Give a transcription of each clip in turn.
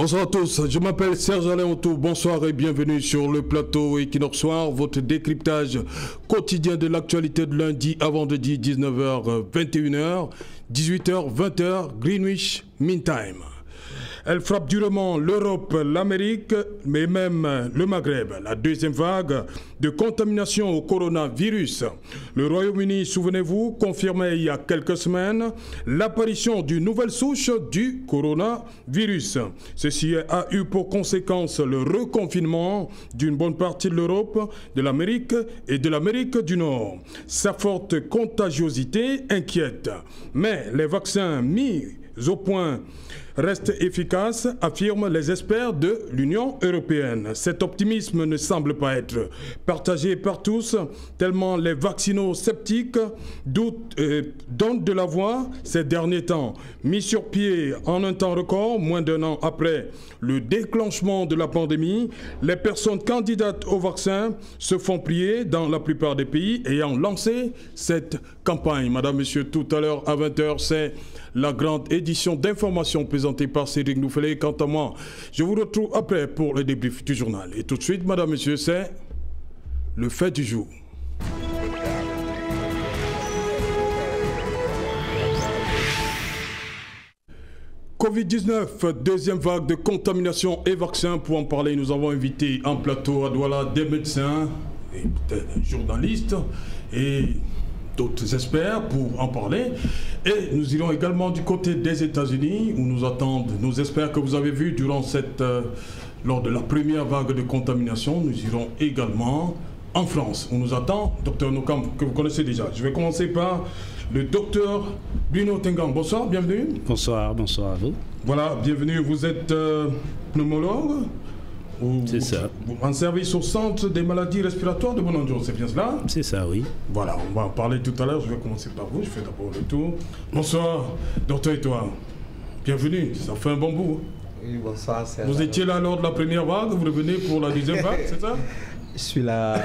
Bonsoir à tous, je m'appelle Serge Alain Auto, bonsoir et bienvenue sur le plateau Equinox Soir, votre décryptage quotidien de l'actualité de lundi à vendredi 19h, 21h, 18h, 20h, Greenwich Mean Time. Elle frappe durement l'Europe, l'Amérique, mais même le Maghreb. La deuxième vague de contamination au coronavirus. Le Royaume-Uni, souvenez-vous, confirmait il y a quelques semaines l'apparition d'une nouvelle souche du coronavirus. Ceci a eu pour conséquence le reconfinement d'une bonne partie de l'Europe, de l'Amérique et de l'Amérique du Nord. Sa forte contagiosité inquiète. Mais les vaccins mis au point reste efficace, affirment les experts de l'Union européenne. Cet optimisme ne semble pas être partagé par tous, tellement les vaccinos-sceptiques donnent de la voix ces derniers temps. Mis sur pied en un temps record, moins d'un an après le déclenchement de la pandémie, les personnes candidates au vaccin se font plier dans la plupart des pays ayant lancé cette campagne. Madame, Monsieur, tout à l'heure à 20h, c'est la grande édition d'information présentée par Cédric Nouffelé. Quant à moi, je vous retrouve après pour le débrief du journal. Et tout de suite, Madame, Monsieur, c'est le fait du jour. Covid-19, deuxième vague de contamination et vaccins. Pour en parler, nous avons invité en plateau à Douala des médecins, et des journalistes et d'autres experts pour en parler. Et nous irons également du côté des États-Unis où nous attendent nos experts que vous avez vus durant lors de la première vague de contamination. Nous irons également en France où nous attend Dr Nokam, que vous connaissez déjà. Je vais commencer par le Dr Bruno Tengang. Bonsoir, bienvenue. Bonsoir, bonsoir à vous. Voilà, bienvenue. Vous êtes pneumologue. C'est ça. En service au centre des maladies respiratoires de Bonanjo, c'est bien cela? C'est ça, oui. Voilà, on va en parler tout à l'heure. Je vais commencer par vous. Je fais d'abord le tour. Bonsoir, docteur Etoile. Bienvenue. Ça fait un bon bout. Oui, bonsoir. Vous étiez là lors de la première vague. Vous revenez pour la deuxième vague, c'est ça? Je suis là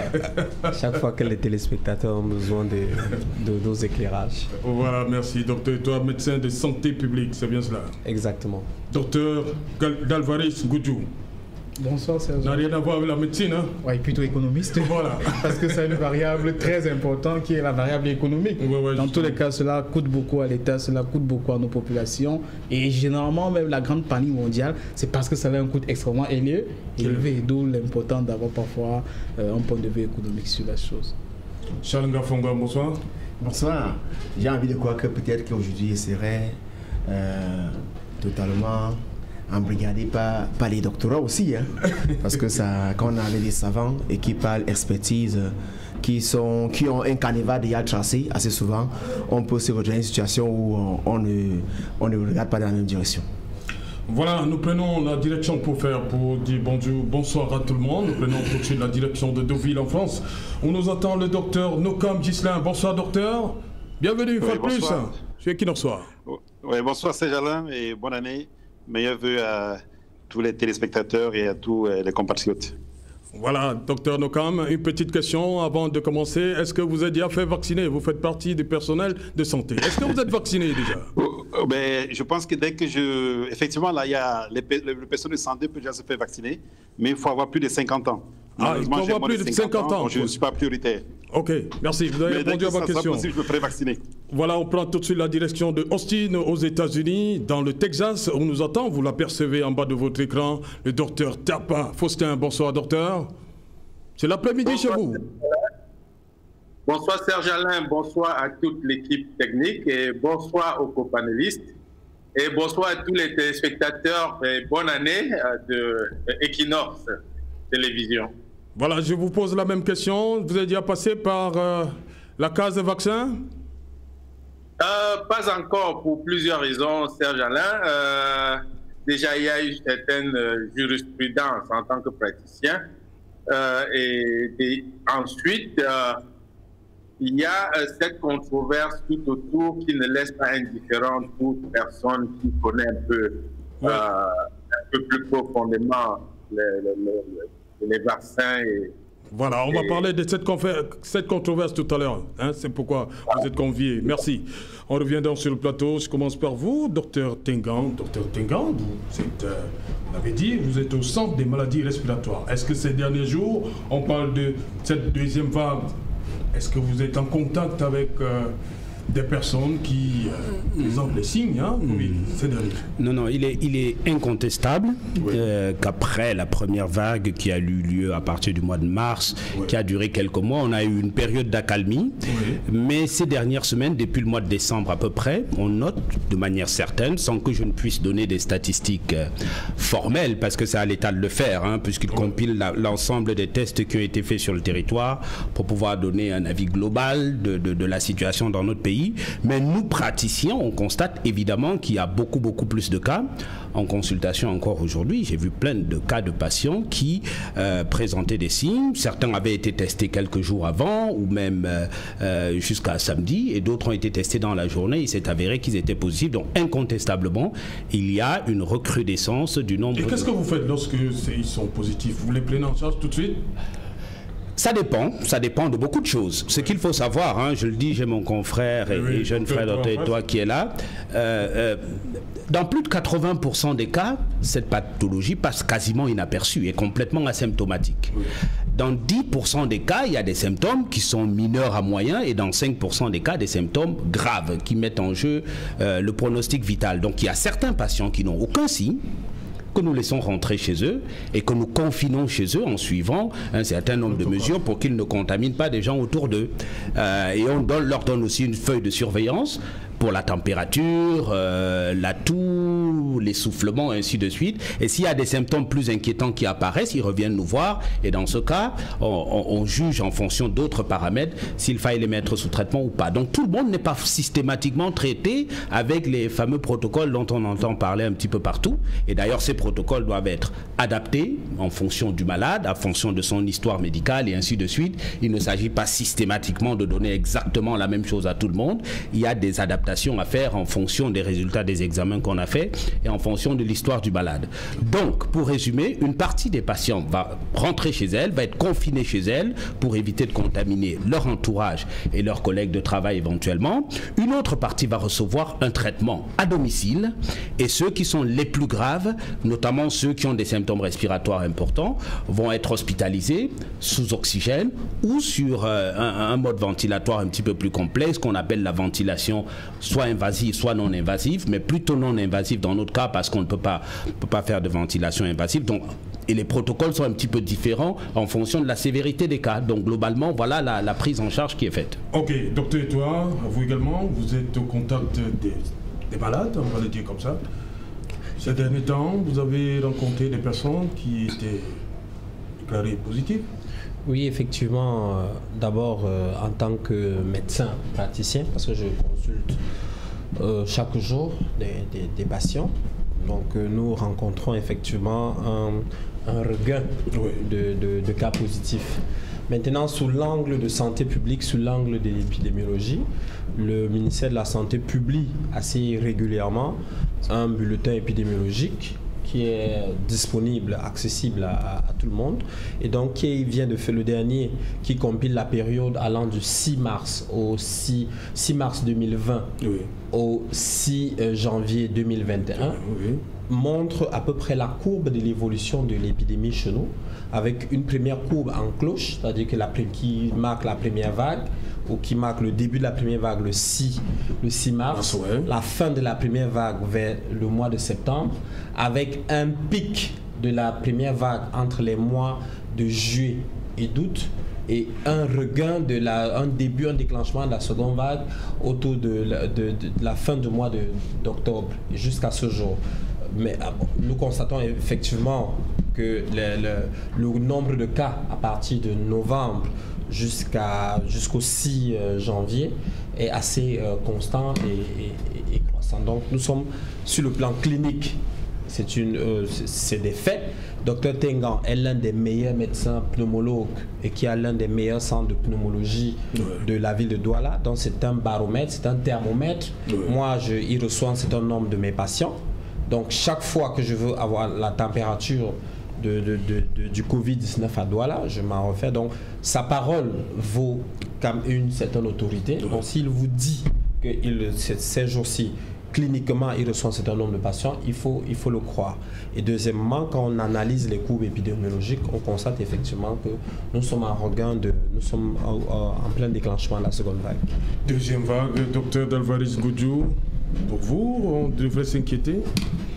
chaque fois que les téléspectateurs ont besoin de nos éclairages. Voilà, merci. Docteur Etoile, médecin de santé publique, c'est bien cela? Exactement. Docteur Dalvarez Goudjou. Bonsoir Serge. Ça n'a rien à voir avec la médecine, hein? Oui, plutôt économiste. Voilà. Parce que c'est une variable très importante qui est la variable économique. Dans tous les cas, cela coûte beaucoup à l'État, cela coûte beaucoup à nos populations. Et généralement, même la grande panique mondiale, c'est parce que ça a un coût extrêmement élevé. D'où l'important d'avoir parfois un point de vue économique sur la chose. Charles Ngafonga, bonsoir. Bonsoir. J'ai envie de croire que peut-être qu'aujourd'hui, il serait totalement embrigadé par les doctorats aussi, hein? Parce que ça, quand on a des savants et qui parlent expertise, qui ont un canevas déjà tracé assez souvent, on peut se retrouver dans une situation où on ne regarde pas dans la même direction. Voilà, nous prenons la direction pour dire bonsoir à tout le monde. Nous prenons tout de suite la direction de Deauville en France, où nous attend le docteur Nokam Ghislain. Bonsoir docteur, bienvenue une fois de plus. Je suis Equinox Soir. Oui, bonsoir Serge Alain et bonne année. Meilleurs vœux à tous les téléspectateurs et à tous les compatriotes. Voilà, docteur Nokam, une petite question avant de commencer. Est-ce que vous êtes déjà fait vacciner? Vous faites partie du personnel de santé. Est-ce que vous êtes vacciné déjà? Ben, je pense que dès que effectivement, là, il y a le personnel de santé peut déjà se faire vacciner, mais il faut avoir plus de 50 ans. Ah, il faut avoir plus de 50 ans. Donc je ne suis pas prioritaire. Ok, merci. Vous avez répondu à ma question. Possible, je me ferai vacciner. Voilà, on prend tout de suite la direction de Austin, aux États-Unis, dans le Texas. On nous attend, vous l'apercevez en bas de votre écran, le docteur Tapa Faustin. Bonsoir, docteur. C'est l'après-midi chez vous. Bonsoir Serge Alain, bonsoir à toute l'équipe technique et bonsoir aux copanélistes. Et bonsoir à tous les téléspectateurs et bonne année de Equinox Télévision. Voilà, je vous pose la même question. Vous êtes déjà passé par la case de vaccin? Pas encore, pour plusieurs raisons, Serge Alain. Déjà, il y a eu certaines jurisprudences en tant que praticien. Et ensuite, il y a cette controverse tout autour qui ne laisse pas indifférent toute personne qui connaît un peu plus profondément les vaccins et Voilà, on va parler de cette controverse tout à l'heure. Hein, c'est pourquoi vous êtes conviés. Merci. On revient donc sur le plateau. Je commence par vous, Dr Tengan. Dr Tengan, vous l'avez dit, vous êtes au centre des maladies respiratoires. Est-ce que ces derniers jours, on parle de cette deuxième vague? Est-ce que vous êtes en contact avec des personnes qui présentent les signes, hein? Oui, c'est dernier. Non, il est incontestable qu'après la première vague qui a eu lieu à partir du mois de mars, qui a duré quelques mois, on a eu une période d'accalmie. Mais ces dernières semaines, depuis le mois de décembre à peu près, on note de manière certaine, sans que je ne puisse donner des statistiques formelles, parce que c'est à l'État de le faire, hein, puisqu'il compile l'ensemble des tests qui ont été faits sur le territoire pour pouvoir donner un avis global de la situation dans notre pays. Mais nous, praticiens, on constate évidemment qu'il y a beaucoup plus de cas. En consultation encore aujourd'hui, j'ai vu plein de cas de patients qui présentaient des signes. Certains avaient été testés quelques jours avant ou même jusqu'à samedi, et d'autres ont été testés dans la journée. Il s'est avéré qu'ils étaient positifs. Donc incontestablement, il y a une recrudescence du nombre. Et qu'est-ce que vous faites lorsque ils sont positifs? Vous les prenez en charge tout de suite? Ça dépend de beaucoup de choses. Ce qu'il faut savoir, hein, je le dis, j'ai mon confrère et jeune frère Dr. Toi qui est là, dans plus de 80% des cas, cette pathologie passe quasiment inaperçue et complètement asymptomatique. Dans 10% des cas, il y a des symptômes qui sont mineurs à moyens, et dans 5% des cas, des symptômes graves qui mettent en jeu le pronostic vital. Donc il y a certains patients qui n'ont aucun signe, que nous laissons rentrer chez eux et que nous confinons chez eux en suivant un certain nombre de mesures pour qu'ils ne contaminent pas des gens autour d'eux. Et on leur donne aussi une feuille de surveillance pour la température, la toux, l'essoufflement, ainsi de suite. Et s'il y a des symptômes plus inquiétants qui apparaissent, ils reviennent nous voir. Et dans ce cas, on juge en fonction d'autres paramètres s'il faille les mettre sous traitement ou pas. Donc tout le monde n'est pas systématiquement traité avec les fameux protocoles dont on entend parler un petit peu partout. Et d'ailleurs, ces protocoles doivent être adaptés en fonction du malade, en fonction de son histoire médicale et ainsi de suite. Il ne s'agit pas systématiquement de donner exactement la même chose à tout le monde. Il y a des adaptations à faire en fonction des résultats des examens qu'on a fait et en fonction de l'histoire du malade. Donc, pour résumer, une partie des patients va rentrer chez elle, va être confinée chez elle pour éviter de contaminer leur entourage et leurs collègues de travail éventuellement. Une autre partie va recevoir un traitement à domicile, et ceux qui sont les plus graves, notamment ceux qui ont des symptômes respiratoires importants, vont être hospitalisés sous oxygène ou sur un mode ventilatoire un petit peu plus complexe qu'on appelle la ventilation soit invasive, soit non invasive, mais plutôt non invasive dans notre cas parce qu'on ne peut pas faire de ventilation invasive. Donc, et les protocoles sont un petit peu différents en fonction de la sévérité des cas. Donc globalement, voilà la prise en charge qui est faite. Ok, docteur, et toi, vous également, vous êtes au contact des malades, on va le dire comme ça. Ces derniers temps, vous avez rencontré des personnes qui étaient déclarées positives? Oui, effectivement, d'abord en tant que médecin praticien, parce que je consulte chaque jour des patients. Donc nous rencontrons effectivement un regain de cas positifs. Maintenant, sous l'angle de santé publique, sous l'angle de l'épidémiologie, le ministère de la Santé publie assez régulièrement un bulletin épidémiologique qui est disponible, accessible à tout le monde, et donc qui vient de faire le dernier, qui compile la période allant du 6 mars au 6 mars 2020 au 6 janvier 2021, montre à peu près la courbe de l'évolution de l'épidémie chez nous, avec une première courbe en cloche, c'est-à-dire qui marque la première vague, ou qui marque le début de la première vague le 6 mars, la fin de la première vague vers le mois de septembre, avec un pic de la première vague entre les mois de juillet et d'août, et un regain un déclenchement de la seconde vague autour de la fin du mois d'octobre jusqu'à ce jour. Mais nous constatons effectivement que le nombre de cas à partir de novembre jusqu'au 6 janvier est assez constant et croissant. Donc nous sommes sur le plan clinique, c'est des faits. Dr Tengan est l'un des meilleurs médecins pneumologues et qui a l'un des meilleurs centres de pneumologie de la ville de Douala. Donc c'est un baromètre, c'est un thermomètre. Moi, il reçoit un certain nombre de mes patients. Donc chaque fois que je veux avoir la température du Covid-19 à Douala, je m'en refais. Donc, sa parole vaut comme une certaine autorité. Donc, s'il vous dit que ces jours-ci, cliniquement, il reçoit un certain nombre de patients, il faut le croire. Et deuxièmement, quand on analyse les courbes épidémiologiques, on constate effectivement que nous sommes en plein déclenchement de la seconde vague. Deuxième vague, docteur Dalvaris Goudjou, pour vous, on devrait s'inquiéter.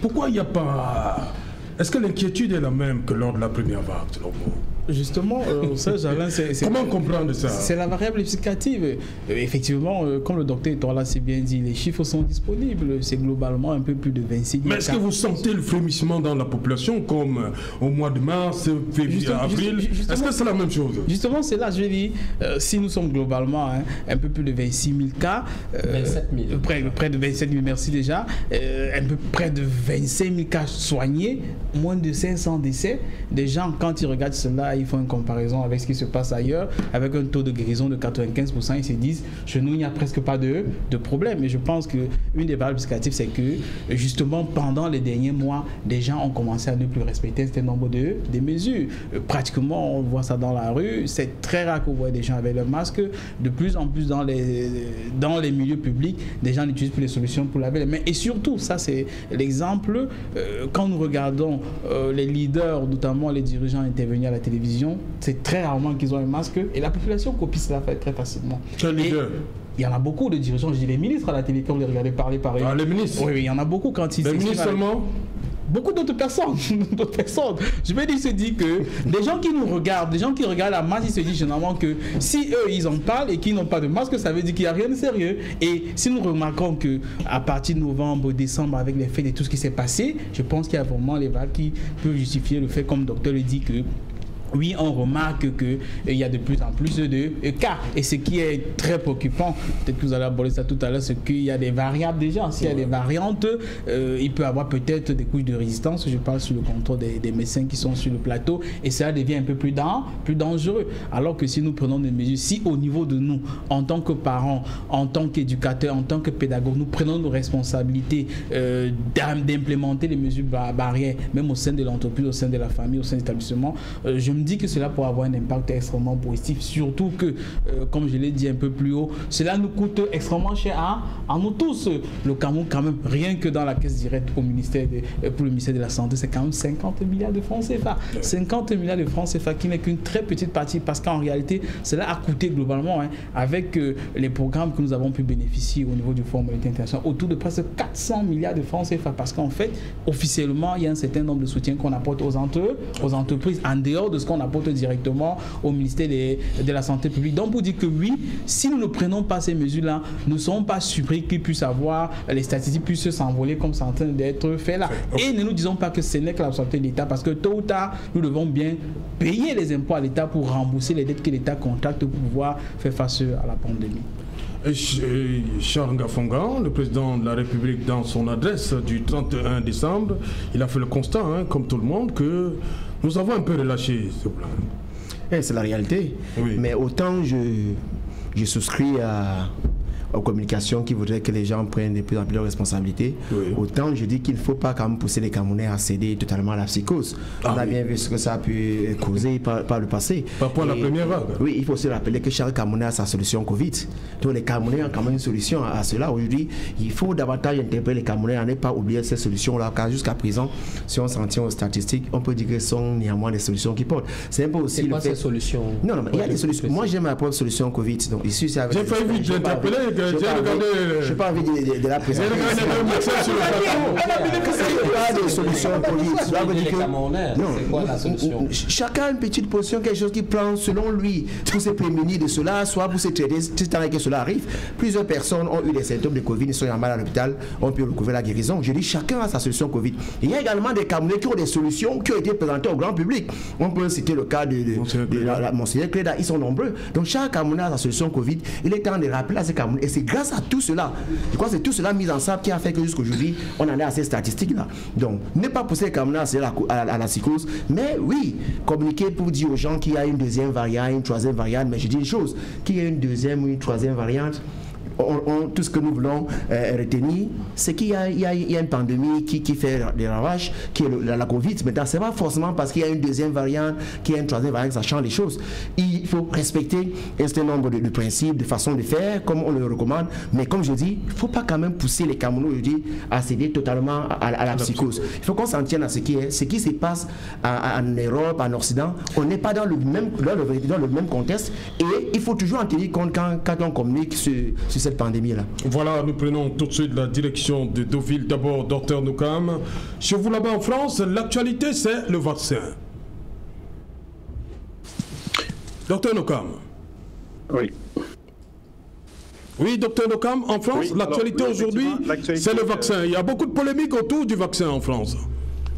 Pourquoi il n'y a pas... Est-ce que l'inquiétude est la même que lors de la première vague, selon vous? Justement, Serge Alain, comment comprendre ça? C'est la variable explicative. Effectivement, comme le docteur Etoile s'est bien dit, les chiffres sont disponibles. C'est globalement un peu plus de 26 000 Mais est-ce que vous sentez le frémissement dans la population, comme au mois de mars, février, avril? Est-ce que c'est la même chose? Justement, c'est là, je dis, si nous sommes globalement un peu plus de 26 000 cas, 27 000. Près de 27 000, merci déjà, un peu près de 25 000 cas soignés, moins de 500 décès. Des gens, quand ils regardent cela, ils font une comparaison avec ce qui se passe ailleurs, avec un taux de guérison de 95%, ils se disent, chez nous, il n'y a presque pas de problème. Et je pense qu'une des variables explicatives, c'est que, justement, pendant les derniers mois, des gens ont commencé à ne plus respecter un certain nombre de mesures. Pratiquement, on voit ça dans la rue. C'est très rare qu'on voit des gens avec le masque. De plus en plus, dans les milieux publics, des gens n'utilisent plus les solutions pour laver les mains. Et surtout, ça, c'est l'exemple, quand nous regardons les leaders, notamment les dirigeants intervenir à la télévision, c'est très rarement qu'ils ont un masque et la population copie cela très facilement. Quel leader? Il y en a beaucoup de dirigeants, je dis les ministres à la télé, quand vous les regardez parler par eux. Ah, les ministres? Oui, il y en a beaucoup quand ils les ministres seulement? Beaucoup d'autres personnes, Je veux dire, se dit que des gens qui nous regardent, des gens qui regardent la masse, ils se disent généralement que si eux, ils en parlent et qu'ils n'ont pas de masque, ça veut dire qu'il n'y a rien de sérieux. Et si nous remarquons qu'à partir de novembre, décembre, avec les fêtes et tout ce qui s'est passé, je pense qu'il y a vraiment les vagues qui peuvent justifier le fait, comme le docteur le dit, que oui, on remarque qu'il y a de plus en plus de cas. Et ce qui est très préoccupant, peut-être que vous allez aborder ça tout à l'heure, c'est qu'il y a des variables déjà. S'il y a des variantes, il peut y avoir peut-être des couches de résistance. Je parle sur le contrôle des médecins qui sont sur le plateau. Et cela devient un peu plus dangereux. Alors que si nous prenons des mesures, si au niveau de nous, en tant que parents, en tant qu'éducateurs, en tant que pédagogues, nous prenons nos responsabilités d'implémenter les mesures barrières, même au sein de l'entreprise, au sein de la famille, au sein de l'établissement, je me dis que cela pourrait avoir un impact extrêmement positif, surtout que, comme je l'ai dit un peu plus haut, cela nous coûte extrêmement cher à nous tous. Le Cameroun, quand même, rien que dans la caisse directe pour le ministère de la Santé, c'est quand même 50 milliards de francs CFA. 50 milliards de francs CFA qui n'est qu'une très petite partie, parce qu'en réalité, cela a coûté globalement, avec les programmes que nous avons pu bénéficier au niveau du Fonds monétaire international, autour de presque 400 milliards de francs CFA, parce qu'en fait, officiellement, il y a un certain nombre de soutiens qu'on apporte aux entreprises, en dehors de ce qu'on apporte directement au ministère de la Santé publique. Donc, pour dire que oui, si nous ne prenons pas ces mesures-là, nous ne serons pas surpris qu'ils puissent avoir, les statistiques puissent s'envoler comme c'est en train d'être fait là. Et ne nous disons pas que ce n'est que la responsabilité de l'État, parce que tôt ou tard, nous devons bien payer les impôts à l'État pour rembourser les dettes que l'État contracte pour pouvoir faire face à la pandémie. Charles Ngafongan, le président de la République, dans son adresse du 31 décembre, il a fait le constat, comme tout le monde, que nous avons un peu relâché ce plan. C'est la réalité. Oui. Mais autant je souscris aux communications qui voudraient que les gens prennent de plus en plus de responsabilités, autant je dis qu'il ne faut pas quand même pousser les Camerounais à céder totalement à la psychose. On a bien vu ce que ça a pu causer par le passé. Par rapport à la première vague. Oui, il faut se rappeler que chaque Camerounais a sa solution Covid. Donc les Camerounais ont quand même une solution à cela. Aujourd'hui, il faut davantage interpeller les Camerounais à ne pas oublier ces solutions-là, car jusqu'à présent, si on s'en tient aux statistiques, on peut dire que ce sont néanmoins des solutions qui portent. C'est un peu aussi le fait... ces solutions? Non, il y a des solutions. Moi, j'aime ma propre solution Covid. Donc ici, c'est avec... J'ai failli vite l'interpeller. Je n'ai pas envie de la présenter. Pas de solution politique. C'est quoi la solution? Chacun a une petite position, quelque chose qu'il prend selon lui pour se prémunir de cela, soit pour se traiter, tant que cela arrive. Plusieurs personnes ont eu des symptômes de Covid, ils sont en mal à l'hôpital, on peut recouvrir la guérison. Je dis chacun a sa solution Covid. Il y a également des Camerounais qui ont des solutions qui ont été présentées au grand public. On peut citer le cas de Monseigneur Cléda, ils sont nombreux. Donc chaque Camerounais a sa solution Covid. Il est temps de rappeler à ces Camerounais. Et c'est grâce à tout cela, je crois que c'est tout cela mis ensemble qui a fait que jusqu'aujourd'hui, on en est à ces statistiques-là. Donc, ne pas pousser les Camerounais à la psychose, mais oui, communiquer pour dire aux gens qu'il y a une deuxième variante, une troisième variante, mais je dis une chose, qu'il y ait une deuxième ou une troisième variante, tout ce que nous voulons retenir, c'est qu'il y a une pandémie qui fait des ravages, qui est la Covid. Maintenant, ce n'est pas forcément parce qu'il y a une deuxième variante, qu'il y a une troisième variante que ça change les choses. Il faut respecter un certain nombre de principes, de façons de faire, comme on le recommande. Mais comme je dis, il ne faut pas quand même pousser les Camerounais aujourd'hui à céder totalement à la psychose. Il faut qu'on s'en tienne à ce qui se passe en Europe, en Occident. On n'est pas dans le même contexte et il faut toujours en tenir compte quand on communique sur cette pandémie-là. Voilà, nous prenons tout de suite la direction de Deauville. D'abord, Dr Nokam. Chez vous là-bas en France, l'actualité c'est le vaccin. Dr Nokam. Oui. Oui, Dr Nokam, en France, oui, l'actualité aujourd'hui, c'est le vaccin. Il y a beaucoup de polémiques autour du vaccin en France.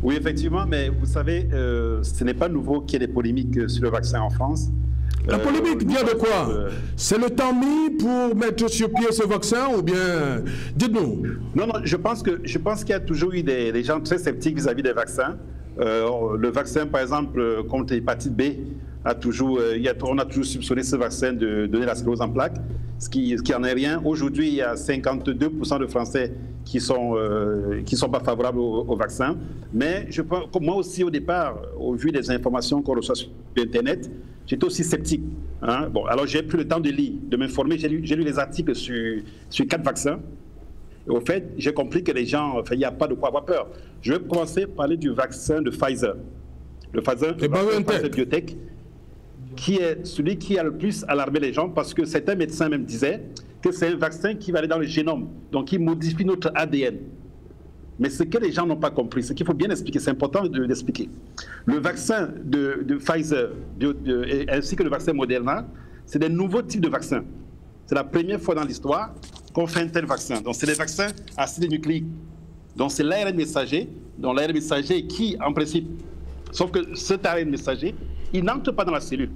Oui, effectivement, mais vous savez, ce n'est pas nouveau qu'il y ait des polémiques sur le vaccin en France. La polémique vient de quoi? C'est le temps mis pour mettre sur pied ce vaccin ou bien... Dites-nous. Non, je pense qu'il y a toujours eu des gens très sceptiques vis-à-vis des vaccins. Le vaccin, par exemple, contre l'hépatite B, on a toujours soupçonné ce vaccin de donner la sclérose en plaques, ce qui en est rien. Aujourd'hui, il y a 52% de Français qui sont pas favorables au vaccin. Mais je pense, moi aussi au départ, au vu des informations qu'on reçoit sur Internet, j'étais aussi sceptique. Hein. Bon, alors j'ai pris le temps de lire, de m'informer. J'ai lu les articles sur 4 vaccins. Et au fait, j'ai compris que les gens, il n'y a pas de quoi avoir peur. Je vais commencer par parler du vaccin de Pfizer. Le Pfizer Biotech, qui est celui qui a le plus alarmé les gens parce que certains médecins même disaient que c'est un vaccin qui va aller dans le génome, donc qui modifie notre ADN. Mais ce que les gens n'ont pas compris, c'est qu'il faut bien expliquer, c'est important d'expliquer. Le vaccin de Pfizer ainsi que le vaccin Moderna, c'est des nouveaux types de vaccins. C'est la première fois dans l'histoire qu'on fait un tel vaccin. Donc c'est des vaccins acides nucléiques. Donc c'est l'ARN messager, donc l'ARN messager qui, en principe, sauf que cet ARN messager, il n'entre pas dans la cellule.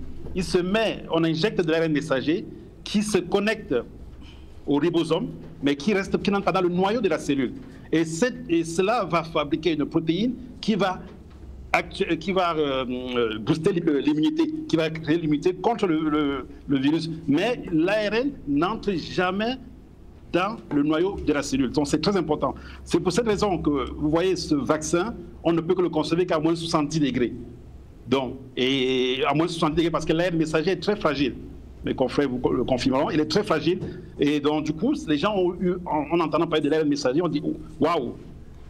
On injecte de l'ARN messager qui se connecte au ribosome, mais qui n'entre pas dans le noyau de la cellule. Et cela va fabriquer une protéine qui va booster l'immunité, qui va créer l'immunité contre le virus. Mais l'ARN n'entre jamais dans le noyau de la cellule. Donc c'est très important. C'est pour cette raison que vous voyez ce vaccin, on ne peut que le conserver qu'à moins de 70 degrés. Donc, et à moins de 70 degrés, parce que l'ARN messager est très fragile. Mes confrères vous le confirmeront, il est très fragile. Et donc, du coup, les gens ont eu, en entendant parler de l'ARN messager, on dit waouh,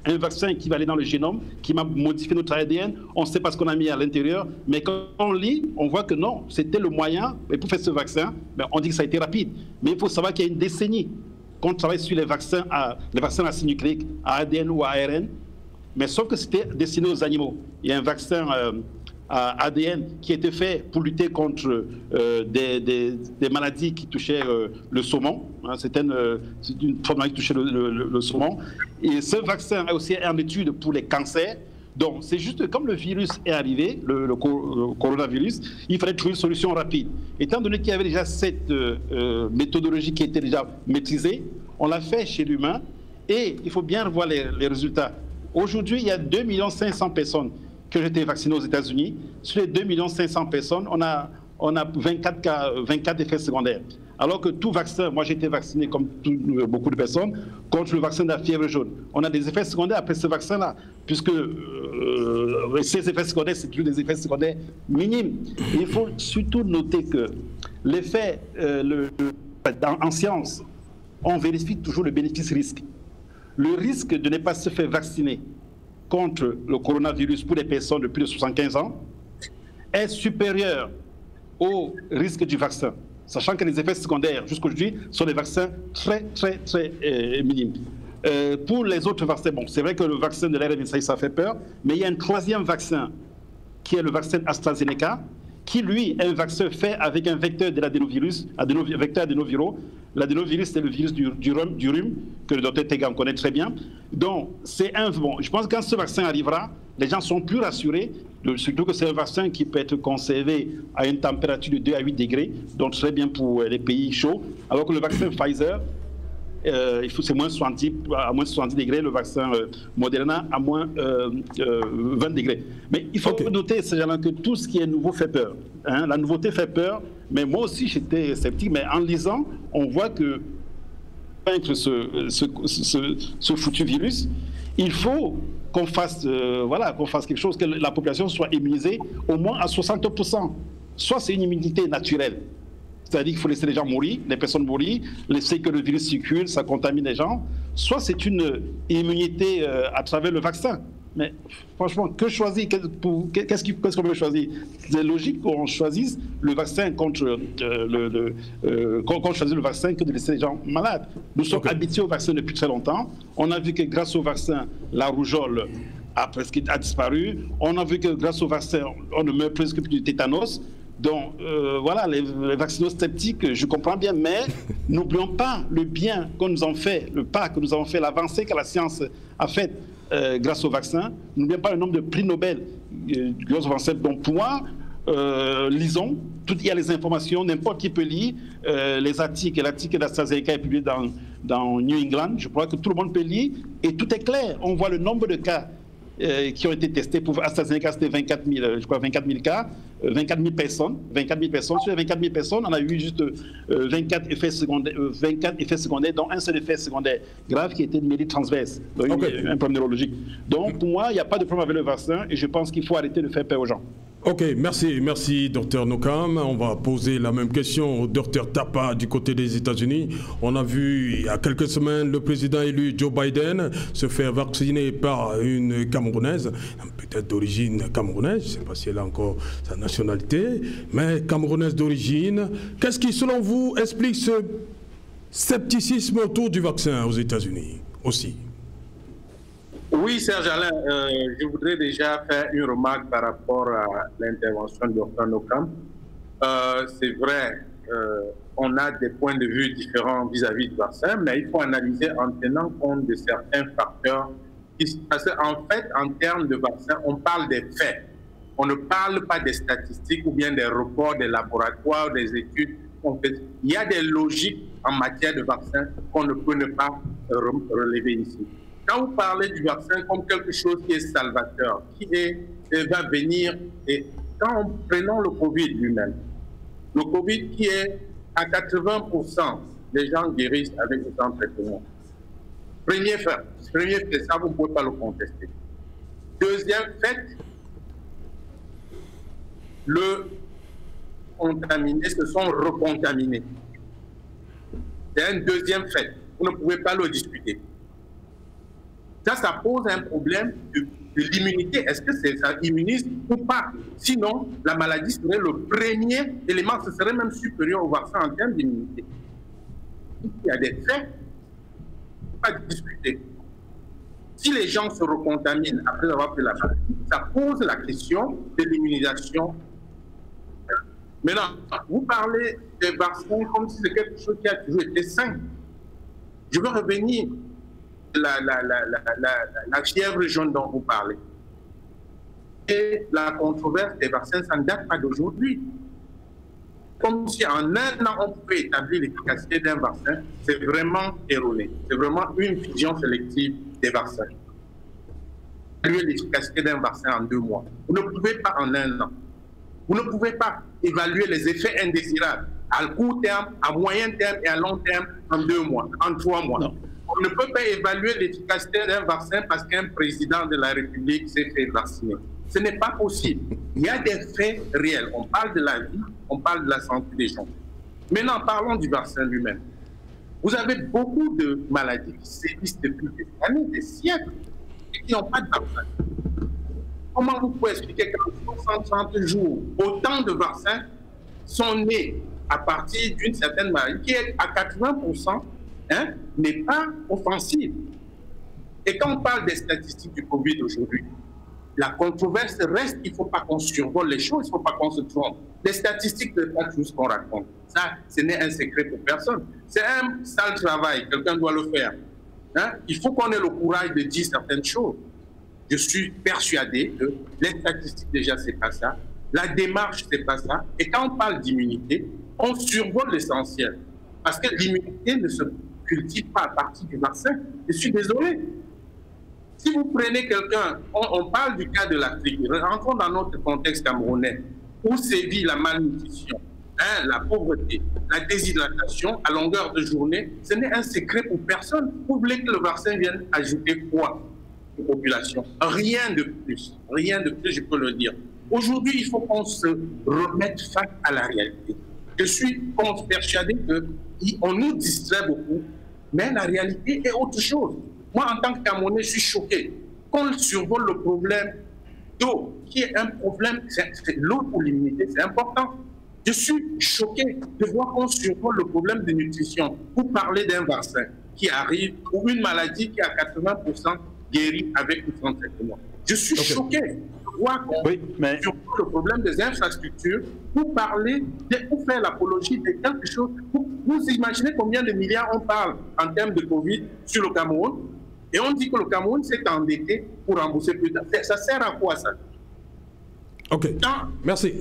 un vaccin qui va aller dans le génome, qui va modifier notre ADN, on sait pas ce qu'on a mis à l'intérieur, mais quand on lit, on voit que non, c'était le moyen. Et pour faire ce vaccin, on dit que ça a été rapide. Mais il faut savoir qu'il y a une décennie qu'on travaille sur les vaccins acides nucléiques, à ADN ou à ARN, mais sauf que c'était destiné aux animaux. Il y a un vaccin à ADN qui a été fait pour lutter contre des maladies qui touchaient le saumon. Hein, c'est une maladie qui touchait le saumon. Et ce vaccin a aussi en étude pour les cancers. Donc, c'est juste comme le virus est arrivé, le coronavirus, il fallait trouver une solution rapide. Étant donné qu'il y avait déjà cette méthodologie qui était déjà maîtrisée, on l'a fait chez l'humain et il faut bien revoir les résultats. Aujourd'hui, il y a 2 500 000 personnes qui ont été vaccinées aux États-Unis. Sur les 2 500 000 personnes, on a 24 effets secondaires. Alors que tout vaccin, moi j'ai été vacciné comme beaucoup de personnes, contre le vaccin de la fièvre jaune. On a des effets secondaires après ce vaccin-là, puisque ces effets secondaires, c'est toujours des effets secondaires minimes. Et il faut surtout noter que l'effet, en science, on vérifie toujours le bénéfice-risque. Le risque de ne pas se faire vacciner contre le coronavirus pour les personnes de plus de 75 ans est supérieur au risque du vaccin, sachant que les effets secondaires jusqu'aujourd'hui sont des vaccins très minimes. Pour les autres vaccins, bon, c'est vrai que le vaccin de l'ARN messager, ça fait peur, mais il y a un troisième vaccin qui est le vaccin AstraZeneca, qui lui est un vaccin fait avec un vecteur de l'adénovirus, vecteur adénoviraux. L'adénovirus, c'est le virus du rhume, que le docteur Tegan connaît très bien. Donc, je pense que quand ce vaccin arrivera, les gens sont plus rassurés, surtout que c'est un vaccin qui peut être conservé à une température de 2 à 8 degrés, donc très bien pour les pays chauds, alors que le vaccin Pfizer, c'est à moins 70 degrés, le vaccin Moderna à moins 20 degrés. Mais il faut noter, que tout ce qui est nouveau fait peur. Hein. La nouveauté fait peur, mais moi aussi j'étais sceptique, mais en lisant, on voit que vaincre ce foutu virus, il faut qu'on fasse, qu'on fasse quelque chose, que la population soit immunisée au moins à 60%. Soit c'est une immunité naturelle, c'est-à-dire qu'il faut laisser les gens mourir, les personnes mourir, laisser que le virus circule, ça contamine les gens, soit c'est une immunité à travers le vaccin. Mais franchement, que choisir? Qu'est-ce qu'on veut choisir? C'est logique qu'on choisisse le vaccin qu'on choisisse le vaccin que de laisser les gens malades. Nous sommes habitués au vaccin depuis très longtemps. On a vu que grâce au vaccin, la rougeole a disparu. On a vu que grâce au vaccin, on ne meurt presque plus du tétanos. Donc voilà, les vaccinos-sceptiques, je comprends bien, mais n'oublions pas le bien qu'on nous a fait, le pas que nous avons fait, l'avancée que la science a faite grâce au vaccin. N'oublions pas le nombre de prix Nobel grâce au vaccin. Donc pour moi, lisons, il y a les informations, n'importe qui peut lire les articles. L'article d'AstraZeneca est publié dans New England, je crois que tout le monde peut lire, et tout est clair. On voit le nombre de cas qui ont été testés. Pour AstraZeneca, c'était 24 000 cas, 24 000 personnes. Sur les 24 000 personnes, on a eu juste 24 effets secondaires, dont un seul effet secondaire grave qui était de maladie transverse, donc un problème neurologique. Donc pour moi, il n'y a pas de problème avec le vaccin et je pense qu'il faut arrêter de faire peur aux gens. Ok, merci Dr Nokam. On va poser la même question au Dr Tapa du côté des États-Unis. On a vu il y a quelques semaines le président élu Joe Biden se faire vacciner par une Camerounaise, peut-être d'origine camerounaise, je ne sais pas si elle a encore sa nationalité, mais Camerounaise d'origine. Qu'est-ce qui, selon vous, explique ce scepticisme autour du vaccin aux États-Unis aussi? Oui, Serge Alain, je voudrais déjà faire une remarque par rapport à l'intervention de Dr Nokam. C'est vrai, on a des points de vue différents vis-à-vis du vaccin, mais il faut analyser en tenant compte de certains facteurs. Parce qu'en fait, en termes de vaccin, on parle des faits. On ne parle pas des statistiques ou bien des reports des laboratoires, des études. Il y a des logiques en matière de vaccin qu'on ne peut ne pas relever ici. Quand vous parlez du vaccin comme quelque chose qui est salvateur, qui va venir, et quand prenons le Covid lui-même, le Covid qui est à 80%, les gens guérissent avec autant de traitements. Premier fait, ça vous ne pouvez pas le contester. Deuxième fait, le contaminés se sont recontaminés. C'est un deuxième fait. Vous ne pouvez pas le discuter. Ça pose un problème de l'immunité. Est-ce que ça immunise ou pas? Sinon, la maladie serait le premier élément, ce serait même supérieur au vaccin en termes d'immunité. Il y a des faits, pas discuter. Si les gens se recontaminent après avoir pris la maladie, ça pose la question de l'immunisation. Maintenant, vous parlez des vaccins comme si c'est quelque chose qui a toujours été sain. Je veux revenir la fièvre jaune dont vous parlez. Et la controverse des vaccins, ça ne date pas d'aujourd'hui. Comme si en un an, on pouvait établir l'efficacité d'un vaccin, c'est vraiment erroné. C'est vraiment une vision sélective des vaccins. Évaluer l'efficacité d'un vaccin en 2 mois. Vous ne pouvez pas en un an. Vous ne pouvez pas évaluer les effets indésirables à court terme, à moyen terme et à long terme en 2 mois, en 3 mois. Non. On ne peut pas évaluer l'efficacité d'un vaccin parce qu'un président de la République s'est fait vacciner. Ce n'est pas possible. Il y a des faits réels. On parle de la vie, on parle de la santé des gens. Maintenant, parlons du vaccin lui-même. Vous avez beaucoup de maladies qui sévissent depuis des années, des siècles, et qui n'ont pas de vaccin. Comment vous pouvez expliquer qu'en 130 jours, autant de vaccins sont nés à partir d'une certaine maladie qui est à 80%, n'est pas offensive. Et quand on parle des statistiques du Covid aujourd'hui, la controverse reste, il ne faut pas qu'on survole les choses, il ne faut pas qu'on se trompe. Les statistiques ne sont pas tout ce qu'on raconte. Ça, ce n'est un secret pour personne. C'est un sale travail, quelqu'un doit le faire. Il faut qu'on ait le courage de dire certaines choses. Je suis persuadé que les statistiques, déjà, ce n'est pas ça. La démarche, ce n'est pas ça. Et quand on parle d'immunité, on survole l'essentiel. Parce que l'immunité ne se cultive pas à partir du vaccin. Je suis désolé. Si vous prenez quelqu'un, on parle du cas de l'Afrique, rentrons dans notre contexte camerounais, où sévit la malnutrition, hein, la pauvreté, la déshydratation à longueur de journée, ce n'est un secret pour personne. Vous voulez que le vaccin vienne ajouter quoi aux populations? Rien de plus, je peux le dire. Aujourd'hui, il faut qu'on se remette face à la réalité. Je suis persuadé qu'on nous distrait beaucoup, mais la réalité est autre chose. Moi, en tant que Camerounais, je suis choqué. Quand on survole le problème d'eau, qui est un problème, c'est l'eau pour l'immunité, c'est important. Je suis choqué de voir qu'on survole le problème de nutrition pour parler d'un vaccin qui arrive ou une maladie qui a 80% guérie avec un traitement. Je suis choqué de voir qu'on survole le problème des infrastructures pour parler, pour faire l'apologie de quelque chose. Vous imaginez combien de milliards on parle en termes de Covid sur le Cameroun? Et on dit que le Cameroun s'est endetté pour rembourser plus tard. Ça sert à quoi, ça? Ok, merci.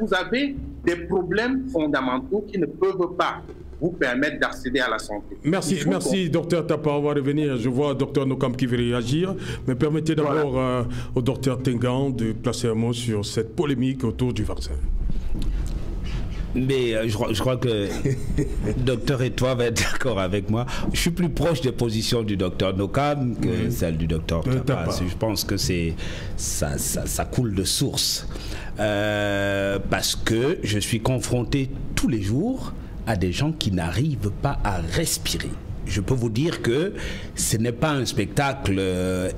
Vous avez des problèmes fondamentaux qui ne peuvent pas vous permettre d'accéder à la santé. Merci, docteur Tapa. On va revenir. Je vois docteur Nokam qui veut réagir. Mais permettez d'abord au docteur Tengan de placer un mot sur cette polémique autour du vaccin. Mais je crois que le docteur Etoile va être d'accord avec moi. Je suis plus proche des positions du docteur Nokam que celle du docteur Tapa. Je pense que ça coule de source. Parce que je suis confronté tous les jours à des gens qui n'arrivent pas à respirer. Je peux vous dire que ce n'est pas un spectacle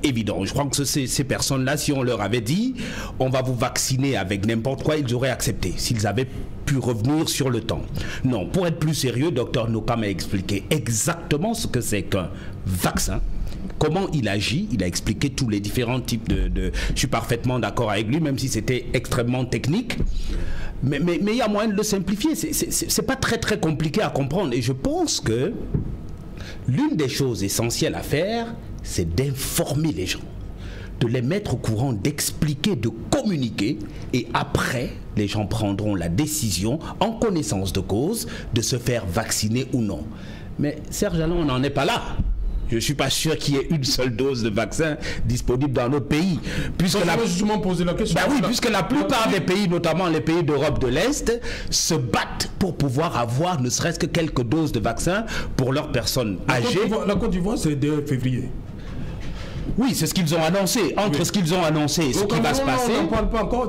évident. Je crois que ces personnes-là, si on leur avait dit on va vous vacciner avec n'importe quoi, ils auraient accepté s'ils avaient pu revenir sur le temps. Non, pour être plus sérieux, Dr Nokam a expliqué exactement ce que c'est qu'un vaccin, comment il agit. Il a expliqué tous les différents types de... Je suis parfaitement d'accord avec lui, même si c'était extrêmement technique. Mais il y a moyen de le simplifier. C'est pas très compliqué à comprendre. Et je pense que l'une des choses essentielles à faire, c'est d'informer les gens, de les mettre au courant, d'expliquer, de communiquer, et après, les gens prendront la décision, en connaissance de cause, de se faire vacciner ou non. Mais Serge Alain, on n'en est pas là. Je ne suis pas sûr qu'il y ait une seule dose de vaccin disponible dans notre pays. Puisque justement poser la question. Ben oui, puisque la plupart des pays, notamment les pays d'Europe de l'Est, se battent pour pouvoir avoir ne serait-ce que quelques doses de vaccin pour leurs personnes âgées. La Côte d'Ivoire, c'est dès février. Oui, c'est ce qu'ils ont annoncé. Entre ce qu'ils ont annoncé et ce qui va se passer... On n'en parle pas encore.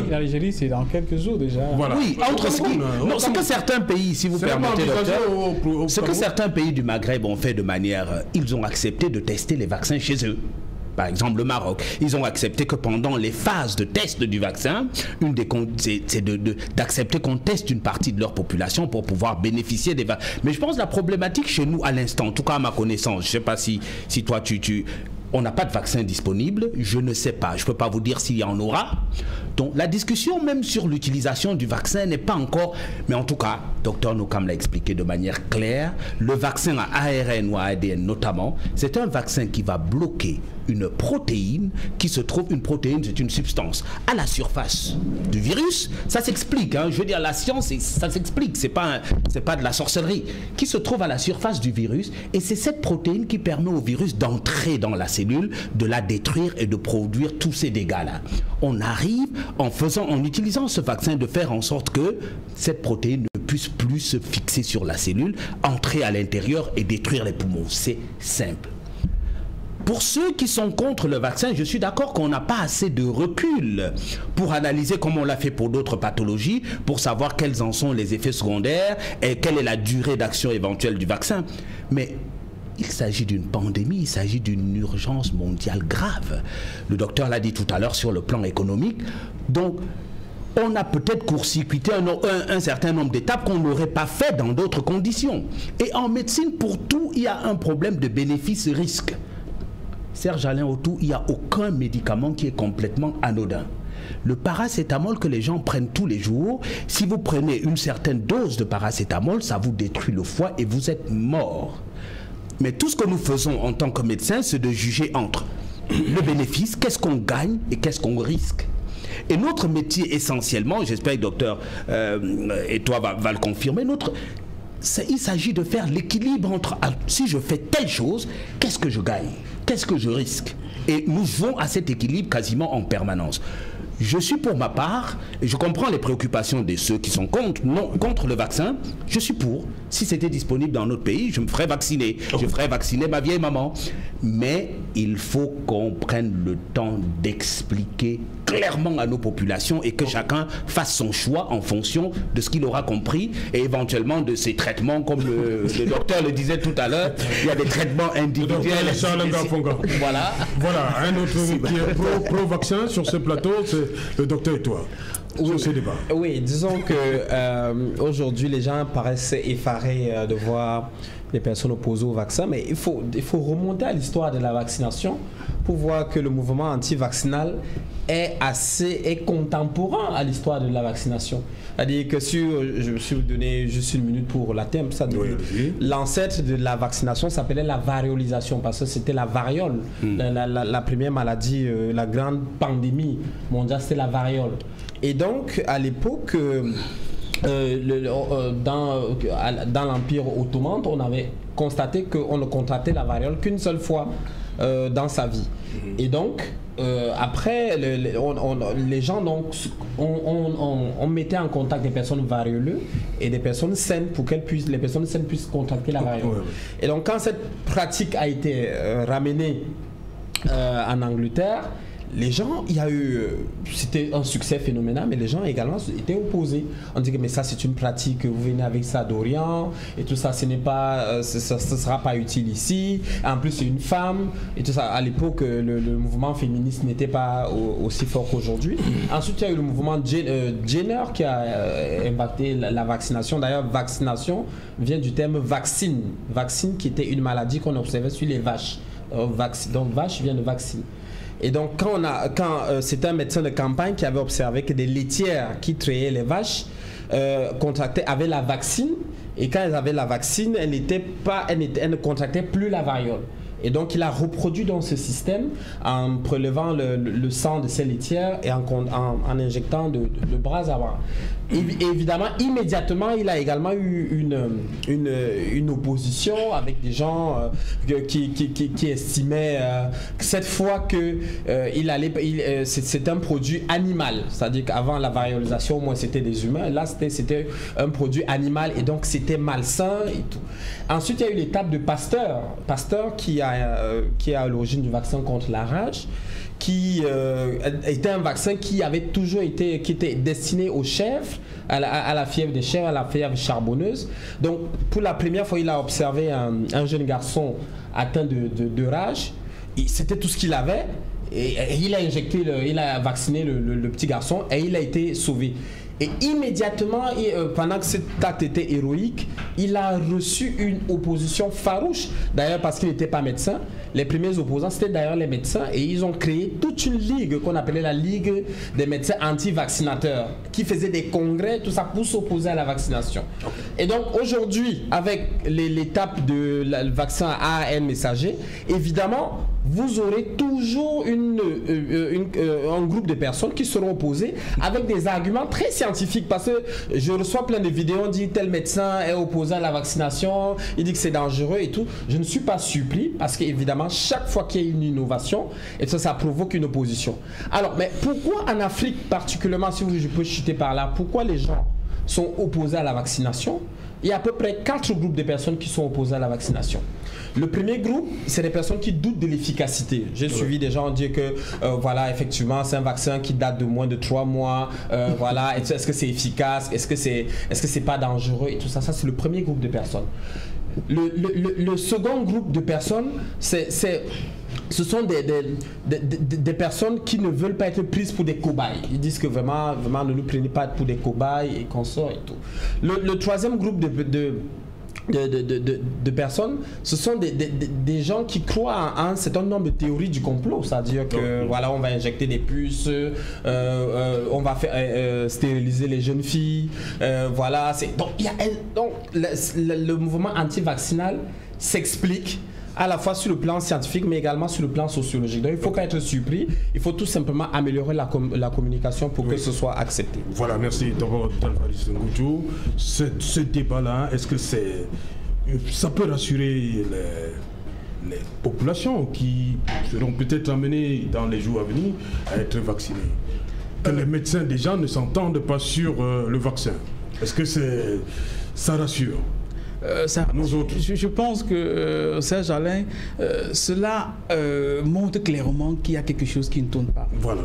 L'Algérie, c'est dans quelques jours déjà. Voilà. Oui, entre ce qui... Non, ce que certains pays, si vous permettez, docteur, ce que certains pays du Maghreb ont fait de manière... Ils ont accepté de tester les vaccins chez eux. Par exemple, le Maroc, ils ont accepté que pendant les phases de test du vaccin, c'est d'accepter qu'on teste une partie de leur population pour pouvoir bénéficier des vaccins. Mais je pense que la problématique chez nous, à l'instant, en tout cas à ma connaissance, je ne sais pas si toi on n'a pas de vaccin disponible, je ne sais pas, je ne peux pas vous dire s'il y en aura. Donc la discussion même sur l'utilisation du vaccin n'est pas encore... Mais en tout cas, Dr Nokam l'a expliqué de manière claire, le vaccin à ARN ou à ADN notamment, c'est un vaccin qui va bloquer une protéine qui se trouve... Une protéine, c'est une substance à la surface du virus. Ça s'explique, hein, je veux dire, la science, ça s'explique, c'est pas de la sorcellerie. Qui se trouve à la surface du virus, et c'est cette protéine qui permet au virus d'entrer dans la cellule, de la détruire et de produire tous ces dégâts-là. On arrive, en utilisant ce vaccin, de faire en sorte que cette protéine ne puisse plus se fixer sur la cellule, entrer à l'intérieur et détruire les poumons. C'est simple. Pour ceux qui sont contre le vaccin, je suis d'accord qu'on n'a pas assez de recul pour analyser, comme on l'a fait pour d'autres pathologies, pour savoir quels en sont les effets secondaires et quelle est la durée d'action éventuelle du vaccin. Mais il s'agit d'une pandémie, il s'agit d'une urgence mondiale grave. Le docteur l'a dit tout à l'heure sur le plan économique. Donc, on a peut-être court-circuité un certain nombre d'étapes qu'on n'aurait pas fait dans d'autres conditions. Et en médecine, pour tout, il y a un problème de bénéfice-risque. Serge Alain Autou, il n'y a aucun médicament qui est complètement anodin. Le paracétamol que les gens prennent tous les jours, si vous prenez une certaine dose de paracétamol, ça vous détruit le foie et vous êtes mort. Mais tout ce que nous faisons en tant que médecins, c'est de juger entre le bénéfice, qu'est-ce qu'on gagne et qu'est-ce qu'on risque. Et notre métier essentiellement, j'espère que le docteur et toi va le confirmer, il s'agit de faire l'équilibre entre si je fais telle chose, qu'est-ce que je gagne, qu'est-ce que je risque. Et nous jouons à cet équilibre quasiment en permanence. Je suis pour ma part, et je comprends les préoccupations de ceux qui sont contre le vaccin, je suis pour. Si c'était disponible dans notre pays, je me ferais vacciner. Je ferais vacciner ma vieille maman. Mais il faut qu'on prenne le temps d'expliquer clairement à nos populations et que chacun fasse son choix en fonction de ce qu'il aura compris et éventuellement de ses traitements, comme le docteur le disait tout à l'heure, il y a des traitements individuels. Voilà, un autre qui est pro-vaccin sur ce plateau, c'est le docteur Edouard. Oui, disons que aujourd'hui les gens paraissent effarés de voir les personnes opposées au vaccin, mais il faut remonter à l'histoire de la vaccination pour voir que le mouvement anti-vaccinal est contemporain à l'histoire de la vaccination. C'est-à-dire que je me suis donné juste une minute pour la thème, l'ancêtre de la vaccination s'appelait la variolisation parce que c'était la variole. La première maladie, la grande pandémie mondiale, c'était la variole. Et donc, à l'époque, dans l'Empire ottoman, on avait constaté qu'on ne contractait la variole qu'une seule fois dans sa vie. Et donc, après, les gens, donc, on mettait en contact des personnes varioleuses et des personnes saines pour que les personnes saines puissent contracter la variole. Et donc, quand cette pratique a été ramenée en Angleterre, les gens, c'était un succès phénoménal, mais les gens également étaient opposés. On dit que mais ça c'est une pratique, vous venez avec ça d'Orient et tout ça, ce n'est pas, ça sera pas utile ici. En plus c'est une femme et tout ça. À l'époque, le mouvement féministe n'était pas aussi fort qu'aujourd'hui. Ensuite il y a eu le mouvement Jenner qui a impacté la vaccination. D'ailleurs, vaccination vient du terme vaccine, qui était une maladie qu'on observait sur les vaches. Donc vache vient de vaccine. Et donc, c'était un médecin de campagne qui avait observé que des laitières qui trayaient les vaches avaient la vaccine. Et quand elles avaient la vaccine, elles ne contractaient plus la variole. Et donc, il a reproduit dans ce système en prélevant le sang de ces laitières et en injectant de bras à bras. Et évidemment, immédiatement, il a également eu une opposition avec des gens qui estimaient cette fois que c'est un produit animal. C'est-à-dire qu'avant la variolisation, au moins c'était des humains. Là, c'était un produit animal et donc c'était malsain et tout. Ensuite, il y a eu l'étape de Pasteur. Pasteur qui est à l'origine du vaccin contre la rage, qui était un vaccin qui était destiné aux chèvres, à la fièvre des chèvres, à la fièvre charbonneuse. Donc, pour la première fois, il a observé un jeune garçon atteint de rage. C'était tout ce qu'il avait. Et il a vacciné le petit garçon et il a été sauvé. Et immédiatement, pendant que cet acte était héroïque, il a reçu une opposition farouche. D'ailleurs, parce qu'il n'était pas médecin. Les premiers opposants, c'était d'ailleurs les médecins. Et ils ont créé toute une ligue qu'on appelait la Ligue des médecins anti-vaccinateurs, qui faisait des congrès, tout ça, pour s'opposer à la vaccination. Et donc, aujourd'hui, avec l'étape de le vaccin ARN messager, évidemment, vous aurez toujours un groupe de personnes qui seront opposées avec des arguments très scientifiques, parce que je reçois plein de vidéos, on dit tel médecin est opposé à la vaccination, il dit que c'est dangereux et tout. Je ne suis pas surpris parce qu'évidemment chaque fois qu'il y a une innovation, et ça provoque une opposition. Alors, mais pourquoi en Afrique particulièrement, si je peux chuter par là, pourquoi les gens sont opposés à la vaccination? Il y a à peu près 4 groupes de personnes qui sont opposées à la vaccination. Le premier groupe, c'est des personnes qui doutent de l'efficacité. J'ai suivi des gens dire que voilà, effectivement, c'est un vaccin qui date de moins de 3 mois. Voilà, est-ce que c'est efficace? Est-ce que c'est pas dangereux? Et tout ça, ça c'est le premier groupe de personnes. Le second groupe de personnes, ce sont des personnes qui ne veulent pas être prises pour des cobayes. Ils disent que vraiment ne nous prenez pas pour des cobayes et consorts et tout. Le troisième groupe de personnes, ce sont des gens qui croient en un certain nombre de théories du complot, c'est-à-dire que voilà, on va injecter des puces, on va stériliser les jeunes filles, voilà. Donc le mouvement anti-vaccinal s'explique à la fois sur le plan scientifique mais également sur le plan sociologique. Donc il ne faut pas être surpris, il faut tout simplement améliorer la communication pour que ce soit accepté. Voilà, merci d'abord Dalfaris Ngoutou. Ce débat-là, est-ce que ça peut rassurer les populations qui seront peut-être amenées dans les jours à venir à être vaccinées? que les médecins déjà ne s'entendent pas sur le vaccin. Est-ce que ça rassure nous autres? Je pense que, Serge Alain, cela montre clairement qu'il y a quelque chose qui ne tourne pas. Voilà.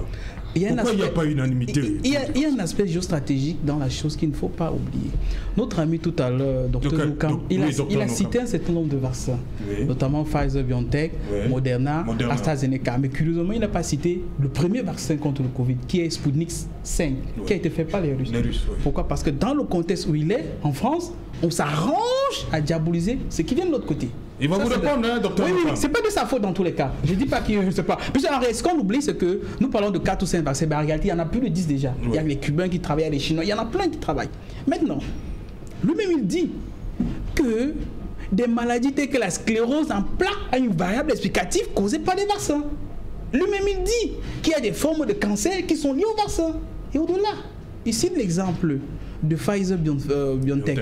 Pourquoi il n'y a pas unanimité? Il y a un aspect géostratégique dans la chose qu'il ne faut pas oublier. Notre ami tout à l'heure, Dr Moukam, il a cité un certain nombre de vaccins, notamment Pfizer, BioNTech, Moderna, AstraZeneca. Mais curieusement, il n'a pas cité le premier vaccin contre le Covid, qui est Sputnik 5, qui a été fait par les Russes. Pourquoi? Parce que dans le contexte où il est, en France, on s'arrange à diaboliser ce qui vient de l'autre côté. Il va vous répondre, hein, docteur. Oui, c'est pas de sa faute dans tous les cas. Je dis pas qu'il ne sait pas. Puis ce qu'on oublie, c'est que nous parlons de 4 ou 5 vaccins. En réalité, il y en a plus de 10 déjà. Il y a les Cubains qui travaillent, il y a les Chinois, il y en a plein qui travaillent. Maintenant, lui-même, il dit que des maladies telles que la sclérose en plaques a une variable explicative causée par les vaccins. Lui-même, il dit qu'il y a des formes de cancer qui sont liées aux vaccins. Et au-delà, ici, l'exemple de Pfizer-BioNTech.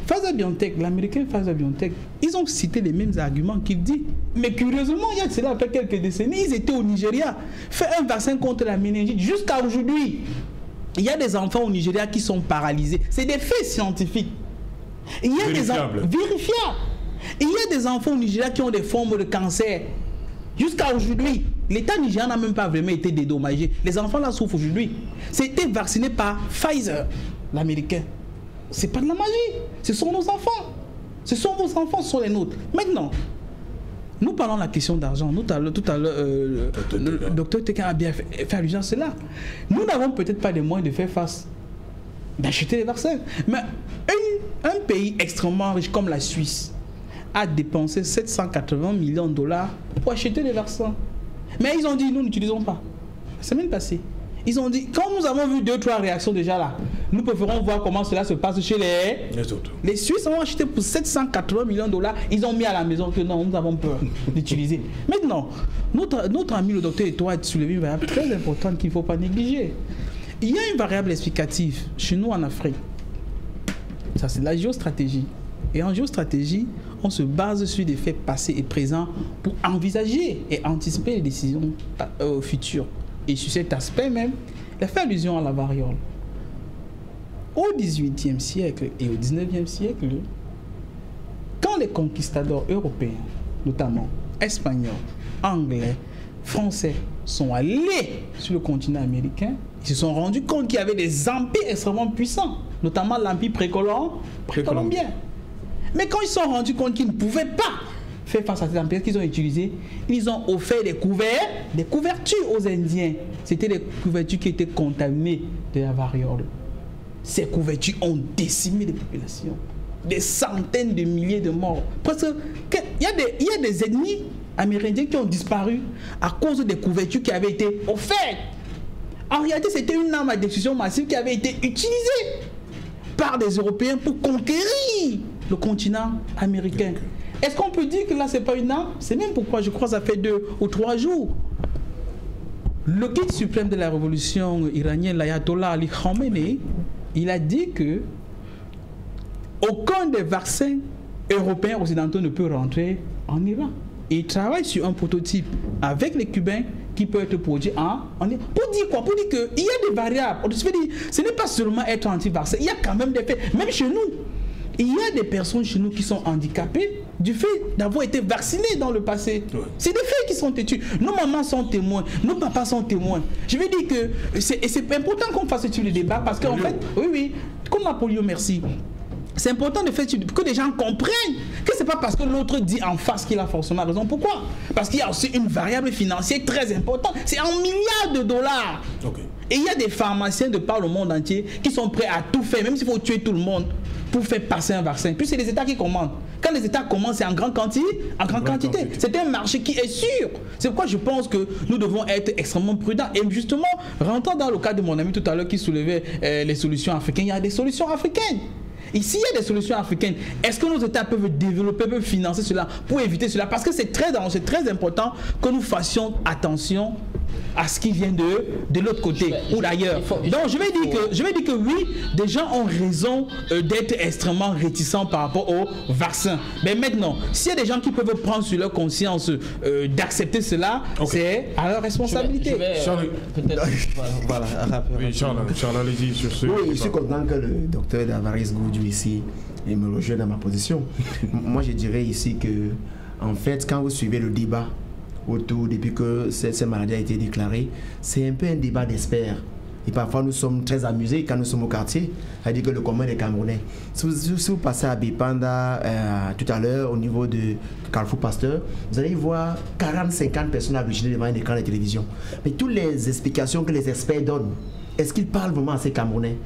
Pfizer-BioNTech, l'américain Pfizer-BioNTech, ils ont cité les mêmes arguments qu'il dit. Mais curieusement, il y a cela après quelques décennies, ils étaient au Nigeria, fait un vaccin contre la méningite. Jusqu'à aujourd'hui, il y a des enfants au Nigeria qui sont paralysés. C'est des faits scientifiques. Il y a vérifiables. Il y a des enfants au Nigeria qui ont des formes de cancer. Jusqu'à aujourd'hui, l'État nigérian n'a même pas vraiment été dédommagé. Les enfants là souffrent aujourd'hui. C'était vacciné par Pfizer, l'américain. C'est pas de la magie. Ce sont nos enfants. Ce sont vos enfants, ce sont les nôtres. Maintenant, nous parlons de la question d'argent. Tout à l'heure, le docteur Tekin a bien fait allusion à cela. Nous n'avons peut-être pas les moyens de faire face, d'acheter les vaccins. Mais un pays extrêmement riche comme la Suisse a dépensé 780 millions de dollars pour acheter des vaccins. Mais ils ont dit, nous n'utilisons pas. La semaine passée, ils ont dit, quand nous avons vu 2-3 réactions déjà là, nous préférons voir comment cela se passe chez les autres. Les Suisses ont acheté pour 780 millions de dollars. Ils ont mis à la maison que non, nous avons peur d'utiliser. Maintenant, notre ami le docteur Etoile a soulevé une variable très importante qu'il ne faut pas négliger. Il y a une variable explicative chez nous en Afrique. Ça, c'est la géostratégie. Et en géostratégie, on se base sur des faits passés et présents pour envisager et anticiper les décisions futures. Et sur cet aspect même, il a fait allusion à la variole. Au XVIIIe siècle et au XIXe siècle, quand les conquistadors européens, notamment espagnols, anglais, français, sont allés sur le continent américain, ils se sont rendus compte qu'il y avait des empires extrêmement puissants, notamment l'empire précolombien. Mais quand ils se sont rendus compte qu'ils ne pouvaient pas faire face à ces empires qu'ils ont utilisés, ils ont offert des couvertures aux Indiens. C'était des couvertures qui étaient contaminées de la variole. Ces couvertures ont décimé les populations. Des centaines de milliers de morts. Parce qu'il y a des ennemis amérindiens qui ont disparu à cause des couvertures qui avaient été offertes. En réalité, c'était une arme à destruction massive qui avait été utilisée par des Européens pour conquérir le continent américain. Est-ce qu'on peut dire que là, ce n'est pas une arme? C'est même pourquoi je crois que ça fait 2 ou 3 jours. Le guide suprême de la révolution iranienne, l'ayatollah Ali Khamenei, il a dit que aucun des vaccins européens occidentaux ne peut rentrer en Iran. Et il travaille sur un prototype avec les Cubains qui peut être produit en Iran. Pour dire quoi? Pour dire qu'il y a des variables. Ce n'est pas seulement être anti-vaccin. Il y a quand même des faits. Même chez nous, il y a des personnes chez nous qui sont handicapées du fait d'avoir été vaccinés dans le passé. Ouais. C'est des faits qui sont têtus. Nos mamans sont témoins, nos papas sont témoins. Je veux dire que c'est important qu'on fasse ce type de débat parce qu'en fait, oui, comme la polio, merci. C'est important de faire que les gens comprennent que c'est pas parce que l'autre dit en face qu'il a forcément raison. Pourquoi? Parce qu'il y a aussi une variable financière très importante. C'est en milliards de dollars. Okay. Et il y a des pharmaciens de par le monde entier qui sont prêts à tout faire, même s'il faut tuer tout le monde, pour faire passer un vaccin. Puis c'est les États qui commandent. Quand les États commandent, c'est en grande quantité. C'est un marché qui est sûr. C'est pourquoi je pense que nous devons être extrêmement prudents. Et justement, rentrant dans le cas de mon ami tout à l'heure qui soulevait les solutions africaines, il y a des solutions africaines. Ici, il y a des solutions africaines. Est-ce que nos États peuvent développer, peuvent financer cela pour éviter cela? Parce que c'est très important que nous fassions attention à ce qui vient de l'autre côté ou d'ailleurs. Donc je vais dire que oui, des gens ont raison d'être extrêmement réticents par rapport au vaccin. Mais maintenant, s'il y a des gens qui peuvent prendre sur leur conscience d'accepter cela, c'est à leur responsabilité. Charles, allez-y sur ce. Oui, je suis content que le docteur Davaris Goudou ici me rejoigne dans ma position. Moi, je dirais ici que, en fait, quand vous suivez le débat autour, depuis que cette maladie a été déclarée, c'est un peu un débat d'experts. Et parfois, nous sommes très amusés quand nous sommes au quartier, c'est-à-dire que le commun des Camerounais. Si vous passez à Bipanda tout à l'heure, au niveau de Carrefour Pasteur, vous allez voir 40-50 personnes agglutinées devant un écran de télévision. Mais toutes les explications que les experts donnent, est-ce qu'ils parlent vraiment à ces Camerounais?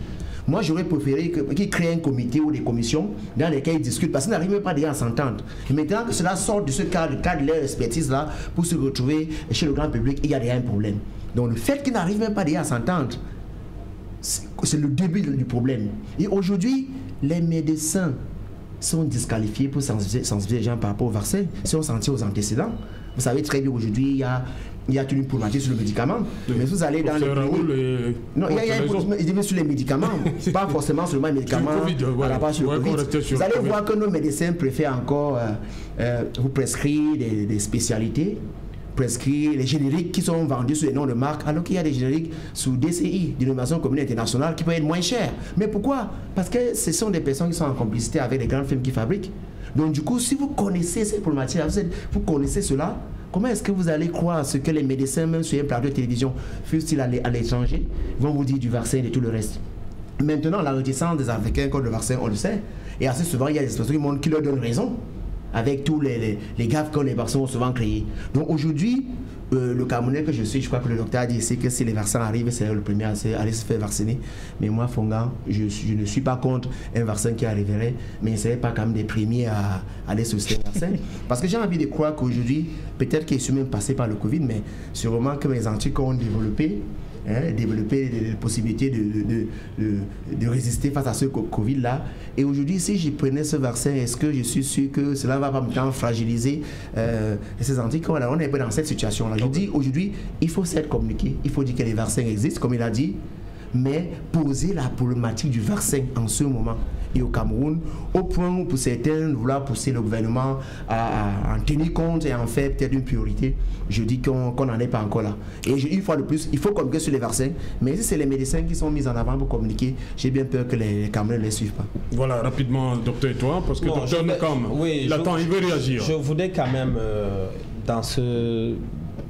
Moi, j'aurais préféré qu'ils créent un comité ou des commissions dans lesquelles ils discutent, parce qu'ils n'arrivent même pas déjà à s'entendre. Et maintenant que cela sort de ce cadre de leur expertise-là, pour se retrouver chez le grand public, il y a déjà un problème. Donc le fait qu'ils n'arrivent même pas déjà à s'entendre, c'est le début du problème. Et aujourd'hui, les médecins sont disqualifiés pour sensibiliser les gens par rapport au vaccin, si on s'en tient aux antécédents. Vous savez très bien aujourd'hui, il y a une problématique sur le médicament, mais vous allez dans les... Non, il y a une problématique sur les médicaments, pas forcément seulement les médicaments à la base sur le Covid. Vous allez voir que nos médecins préfèrent encore vous prescrire des spécialités, prescrire les génériques qui sont vendus sous les noms de marques, alors qu'il y a des génériques sous DCI, dénomination commune internationale, qui peuvent être moins chers. Mais pourquoi? Parce que ce sont des personnes qui sont en complicité avec les grandes firmes qui fabriquent. Donc du coup, si vous connaissez ces problématiques, vous connaissez cela, comment est-ce que vous allez croire ce que les médecins, même sur un plateau de télévision, fussent-ils à l'étranger, vont vous dire du vaccin et tout le reste? Maintenant, la réticence des Africains contre le vaccin, on le sait, et assez souvent, il y a des personnes qui leur donnent raison, avec tous les gaffes que les vaccins ont souvent créés. Donc aujourd'hui, le Camerounais que je suis, je crois que le docteur a dit ici que si les vaccins arrivent, c'est le premier à aller se faire vacciner. Mais moi, Fongan, je ne suis pas contre un vaccin qui arriverait, mais je ne serais pas quand même des premiers à aller sur ce vaccin. Parce que j'ai envie de croire qu'aujourd'hui, peut-être qu'ils sont même passés par le Covid, mais sûrement que mes anticorps ont développé des possibilités de résister face à ce Covid-là. Et aujourd'hui, si je prenais ce vaccin, est-ce que je suis sûr que cela va pas me fragiliser ces anticorps? Alors, on est un peu dans cette situation-là. Je dis, aujourd'hui, il faut s'être communiqué, il faut dire que les vaccins existent, comme il a dit, mais poser la problématique du vaccin en ce moment et au Cameroun, au point où pour certains vouloir pousser le gouvernement à en tenir compte et en faire peut-être une priorité, je dis qu'on n'en est pas encore là. Et une fois de plus, il faut communiquer sur les vaccins, mais si c'est les médecins qui sont mis en avant pour communiquer, j'ai bien peur que les Camerounais ne les suivent pas. Voilà, rapidement, docteur, et toi, parce que docteur Nokam, il veut réagir. Je voudrais quand même, dans ce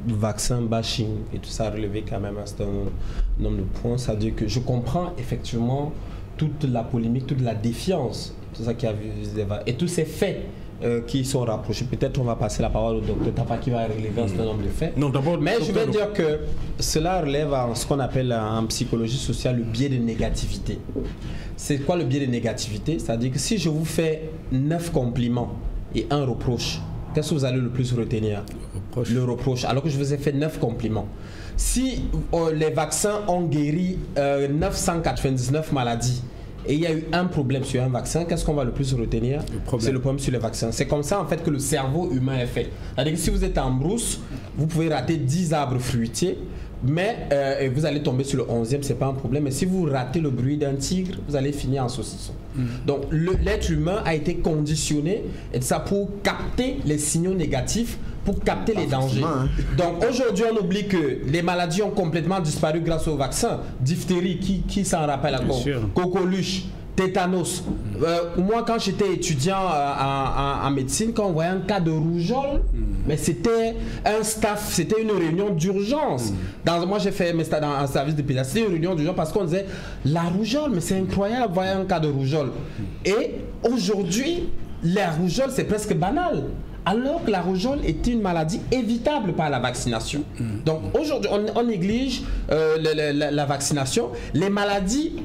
vaccin bashing et tout ça, relever quand même un certain nombre de points, c'est-à-dire que je comprends effectivement toute la polémique, toute la défiance, tout ça qui a vu et tous ces faits qui sont rapprochés. Peut-être on va passer la parole au docteur Tapa qui va relever un certain nombre de faits. Non, d'abord, mais je vais dire que cela relève en ce qu'on appelle en psychologie sociale le biais de négativité. C'est quoi le biais de négativité? C'est-à-dire que si je vous fais 9 compliments et un reproche, qu'est-ce que vous allez le plus retenir? Le reproche, alors que je vous ai fait 9 compliments. Si les vaccins ont guéri 999 maladies et il y a eu un problème sur un vaccin, qu'est-ce qu'on va le plus retenir? C'est le problème sur les vaccins. C'est comme ça en fait que le cerveau humain est fait. C'est-à-dire que si vous êtes en brousse, vous pouvez rater 10 arbres fruitiers, mais vous allez tomber sur le 11e, c'est pas un problème. Mais si vous ratez le bruit d'un tigre, vous allez finir en saucisson. Donc l'être humain a été conditionné et ça pour capter les signaux négatifs, pour capter les dangers. Donc aujourd'hui, on oublie que les maladies ont complètement disparu grâce au vaccin. Diphtérie, qui s'en rappelle encore? Coqueluche, tétanos. Moi, quand j'étais étudiant en médecine, quand on voyait un cas de rougeole, mais c'était un staff, c'était une réunion d'urgence. Moi, j'ai fait mes stages dans un service de pédiatrie, c'était une réunion d'urgence parce qu'on disait la rougeole, mais c'est incroyable, voyez un cas de rougeole. Et aujourd'hui, la rougeole, c'est presque banal. Alors que la rougeole est une maladie évitable par la vaccination. Donc aujourd'hui, on néglige la vaccination. Les maladies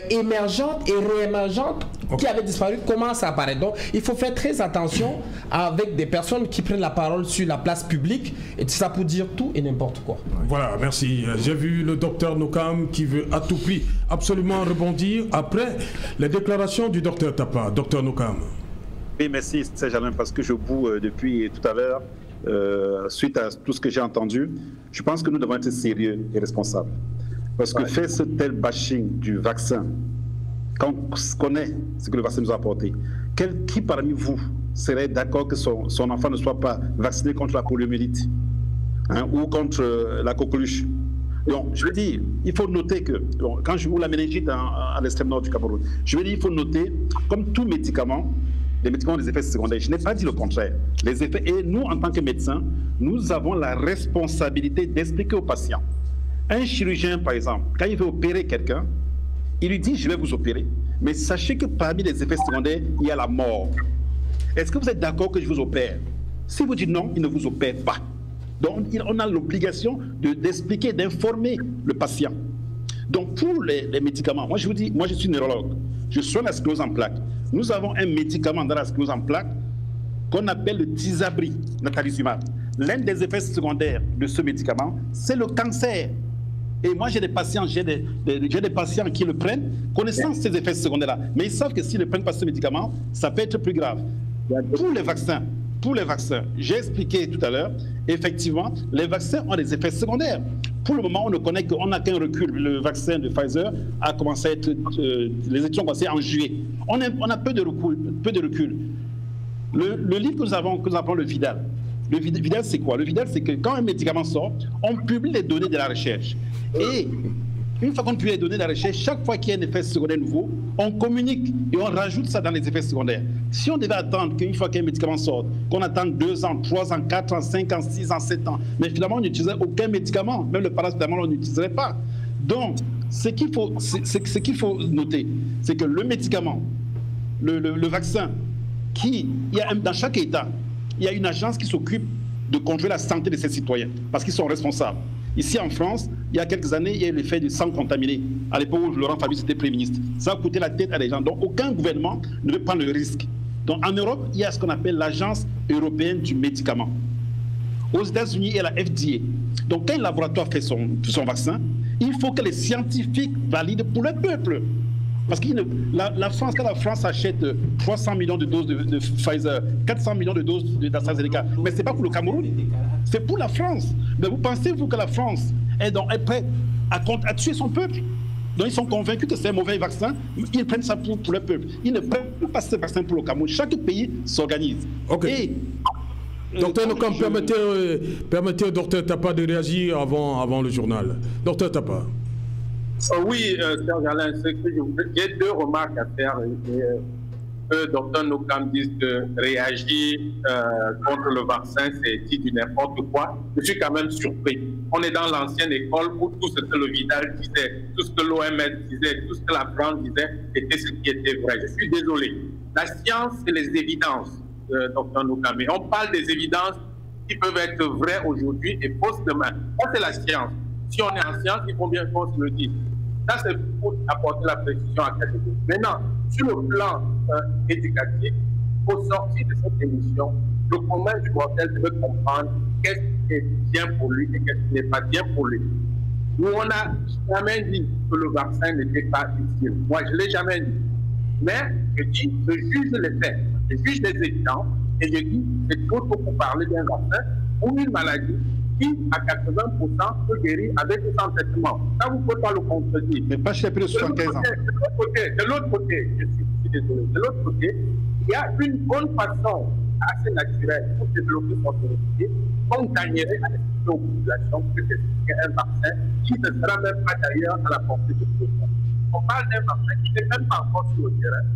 émergentes et réémergentes qui avaient disparu commencent à apparaître. Donc il faut faire très attention avec des personnes qui prennent la parole sur la place publique et ça pour dire tout et n'importe quoi. Voilà, merci. J'ai vu le docteur Nokam qui veut à tout prix absolument rebondir après les déclarations du docteur Tapa. Docteur Nokam. Oui, merci, Serge Alain, parce que je boue depuis tout à l'heure. suite à tout ce que j'ai entendu, je pense que nous devons être sérieux et responsables. Parce que faire ce tel bashing du vaccin, quand on connaît ce que le vaccin nous a apporté, qui parmi vous serait d'accord que son enfant ne soit pas vacciné contre la poliomyélite ou contre la coqueluche? Donc, je veux dire, il faut noter que, quand je vous la méningite à l'extrême nord du Cameroun, je veux dire, il faut noter, comme tout médicament, les médicaments ont des effets secondaires. Je n'ai pas dit le contraire. Les effets, et nous, en tant que médecins, nous avons la responsabilité d'expliquer aux patients. Un chirurgien, par exemple, quand il veut opérer quelqu'un, il lui dit, je vais vous opérer, mais sachez que parmi les effets secondaires, il y a la mort. Est-ce que vous êtes d'accord que je vous opère? Si vous dites non, il ne vous opère pas. Donc, on a l'obligation d'expliquer, d'informer le patient. Donc, pour les médicaments, moi je vous dis, moi je suis neurologue, je soigne la sclérose en plaques. Nous avons un médicament dans la sclérose en plaques qu'on appelle le Tysabri, natalizumab. L'un des effets secondaires de ce médicament, c'est le cancer. Et moi j'ai des patients, j'ai des patients qui le prennent, connaissant ces effets secondaires-là. Mais ils savent que s'ils ne prennent pas ce médicament, ça peut être plus grave. Pour les vaccins, j'ai expliqué tout à l'heure, effectivement, les vaccins ont des effets secondaires. Pour le moment, on ne connaît qu'on n'a qu'un recul. Le vaccin de Pfizer a commencé à être, les études ont commencé en juillet. On a peu de recul. Le livre que nous appelons le Vidal. Le Vidal, c'est quoi? Le Vidal, c'est que quand un médicament sort, on publie les données de la recherche. Et une fois qu'on publie les données de la recherche, chaque fois qu'il y a un effet secondaire nouveau, on communique et on rajoute ça dans les effets secondaires. Si on devait attendre qu'une fois qu'un médicament sorte, qu'on attende 2 ans, 3 ans, 4 ans, 5 ans, 6 ans, 7 ans, mais finalement on n'utiliserait aucun médicament, même le paracétamol on n'utiliserait pas. Donc, ce qu'il faut noter, c'est que le médicament, le vaccin, dans chaque État, il y a une agence qui s'occupe de contrôler la santé de ses citoyens, parce qu'ils sont responsables. Ici en France, il y a quelques années, il y a eu l'effet du sang contaminé. À l'époque où Laurent Fabius était Premier ministre. Ça a coûté la tête à des gens. Donc aucun gouvernement ne veut prendre le risque. Donc en Europe, il y a ce qu'on appelle l'Agence européenne du médicament. Aux États-Unis, il y a la FDA. Donc quand un laboratoire fait son vaccin, il faut que les scientifiques valident pour le peuple. Parce que quand la France achète 300 millions de doses de Pfizer, 400 millions de doses d'AstraZeneca, mais ce n'est pas pour le Cameroun, c'est pour la France. Mais vous pensez-vous que la France est prête à tuer son peuple? Donc ils sont convaincus que c'est un mauvais vaccin, ils prennent ça pour le peuple. Ils ne prennent pas ce vaccin pour le Cameroun. Chaque pays s'organise. Ok. Docteur Nokam, permettez au docteur Tapa de réagir avant le journal. Docteur Tapa. Oui, Serge Alain, j'ai 2 remarques à faire. Docteur Nokam dit que réagir contre le vaccin, c'est dit du n'importe quoi. Je suis quand même surpris. On est dans l'ancienne école où tout ce que le Vidal disait, tout ce que l'OMS disait, tout ce que la France disait, était ce qui était vrai. Je suis désolé. La science, c'est les évidences, docteur Nokam. On parle des évidences qui peuvent être vraies aujourd'hui et fausses demain. Ça, c'est la science. Si on est en science, il faut bien qu'on se le dise. Ça, c'est pour apporter la précision académique. Maintenant, sur le plan éducatif, au sortir de cette émission, le commun du mortel devait comprendre qu'est-ce qui est bien pour lui et qu'est-ce qui n'est pas bien pour lui. Nous, on n'a jamais dit que le vaccin n'était pas utile. Moi, je ne l'ai jamais dit. Mais je dis, je juge les faits, je juge les évidents, et je dis, c'est trop tôt pour parler d'un vaccin ou une maladie qui, à 80%, peut guérir avec ou sans traitement. Ça, vous ne pouvez pas le contredire. Mais pas chez plus de 75 ans. De l'autre côté, je suis désolé, de l'autre côté, il y a une bonne façon assez naturelle pour développer son immunité, qu'on gagnerait à expliquer aux populations que c'est un vaccin qui ne sera même pas d'ailleurs à la portée de tout le monde. On parle d'un vaccin qui n'est même pas encore sur le terrain.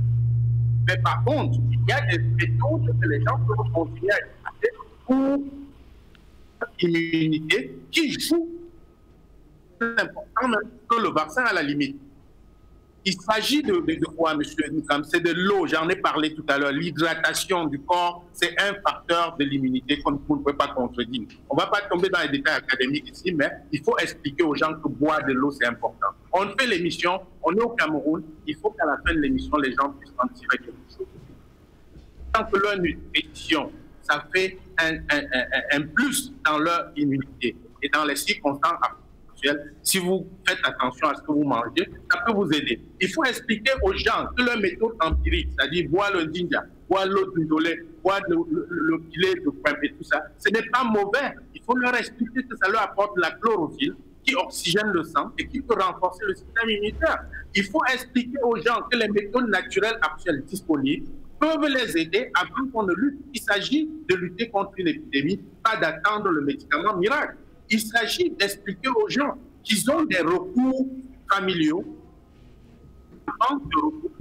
Mais par contre, il y a des méthodes que les gens peuvent continuer à utiliser pour immunité qui joue plus important même que le vaccin à la limite. Il s'agit de quoi, monsieur Nukam? C'est de l'eau, j'en ai parlé tout à l'heure. L'hydratation du corps, c'est un facteur de l'immunité qu'on ne peut pas contredire. On ne va pas tomber dans les détails académiques ici, mais il faut expliquer aux gens que boire de l'eau, c'est important. On fait l'émission, on est au Cameroun, il faut qu'à la fin de l'émission, les gens puissent en tirer quelque chose. Tant que leur nutrition, ça fait un plus dans leur immunité et dans les circonstances actuelle, si vous faites attention à ce que vous mangez, ça peut vous aider. Il faut expliquer aux gens que leur méthode empirique, c'est-à-dire boire le dinja, boire l'eau du dolé, boire le filet de pointe et tout ça, ce n'est pas mauvais. Il faut leur expliquer que ça leur apporte la chlorophylle qui oxygène le sang et qui peut renforcer le système immunitaire. Il faut expliquer aux gens que les méthodes naturelles actuelles disponibles peuvent les aider avant qu'on ne lutte. Il s'agit de lutter contre une épidémie, pas d'attendre le médicament miracle. Il s'agit d'expliquer aux gens qu'ils ont des recours familiaux avant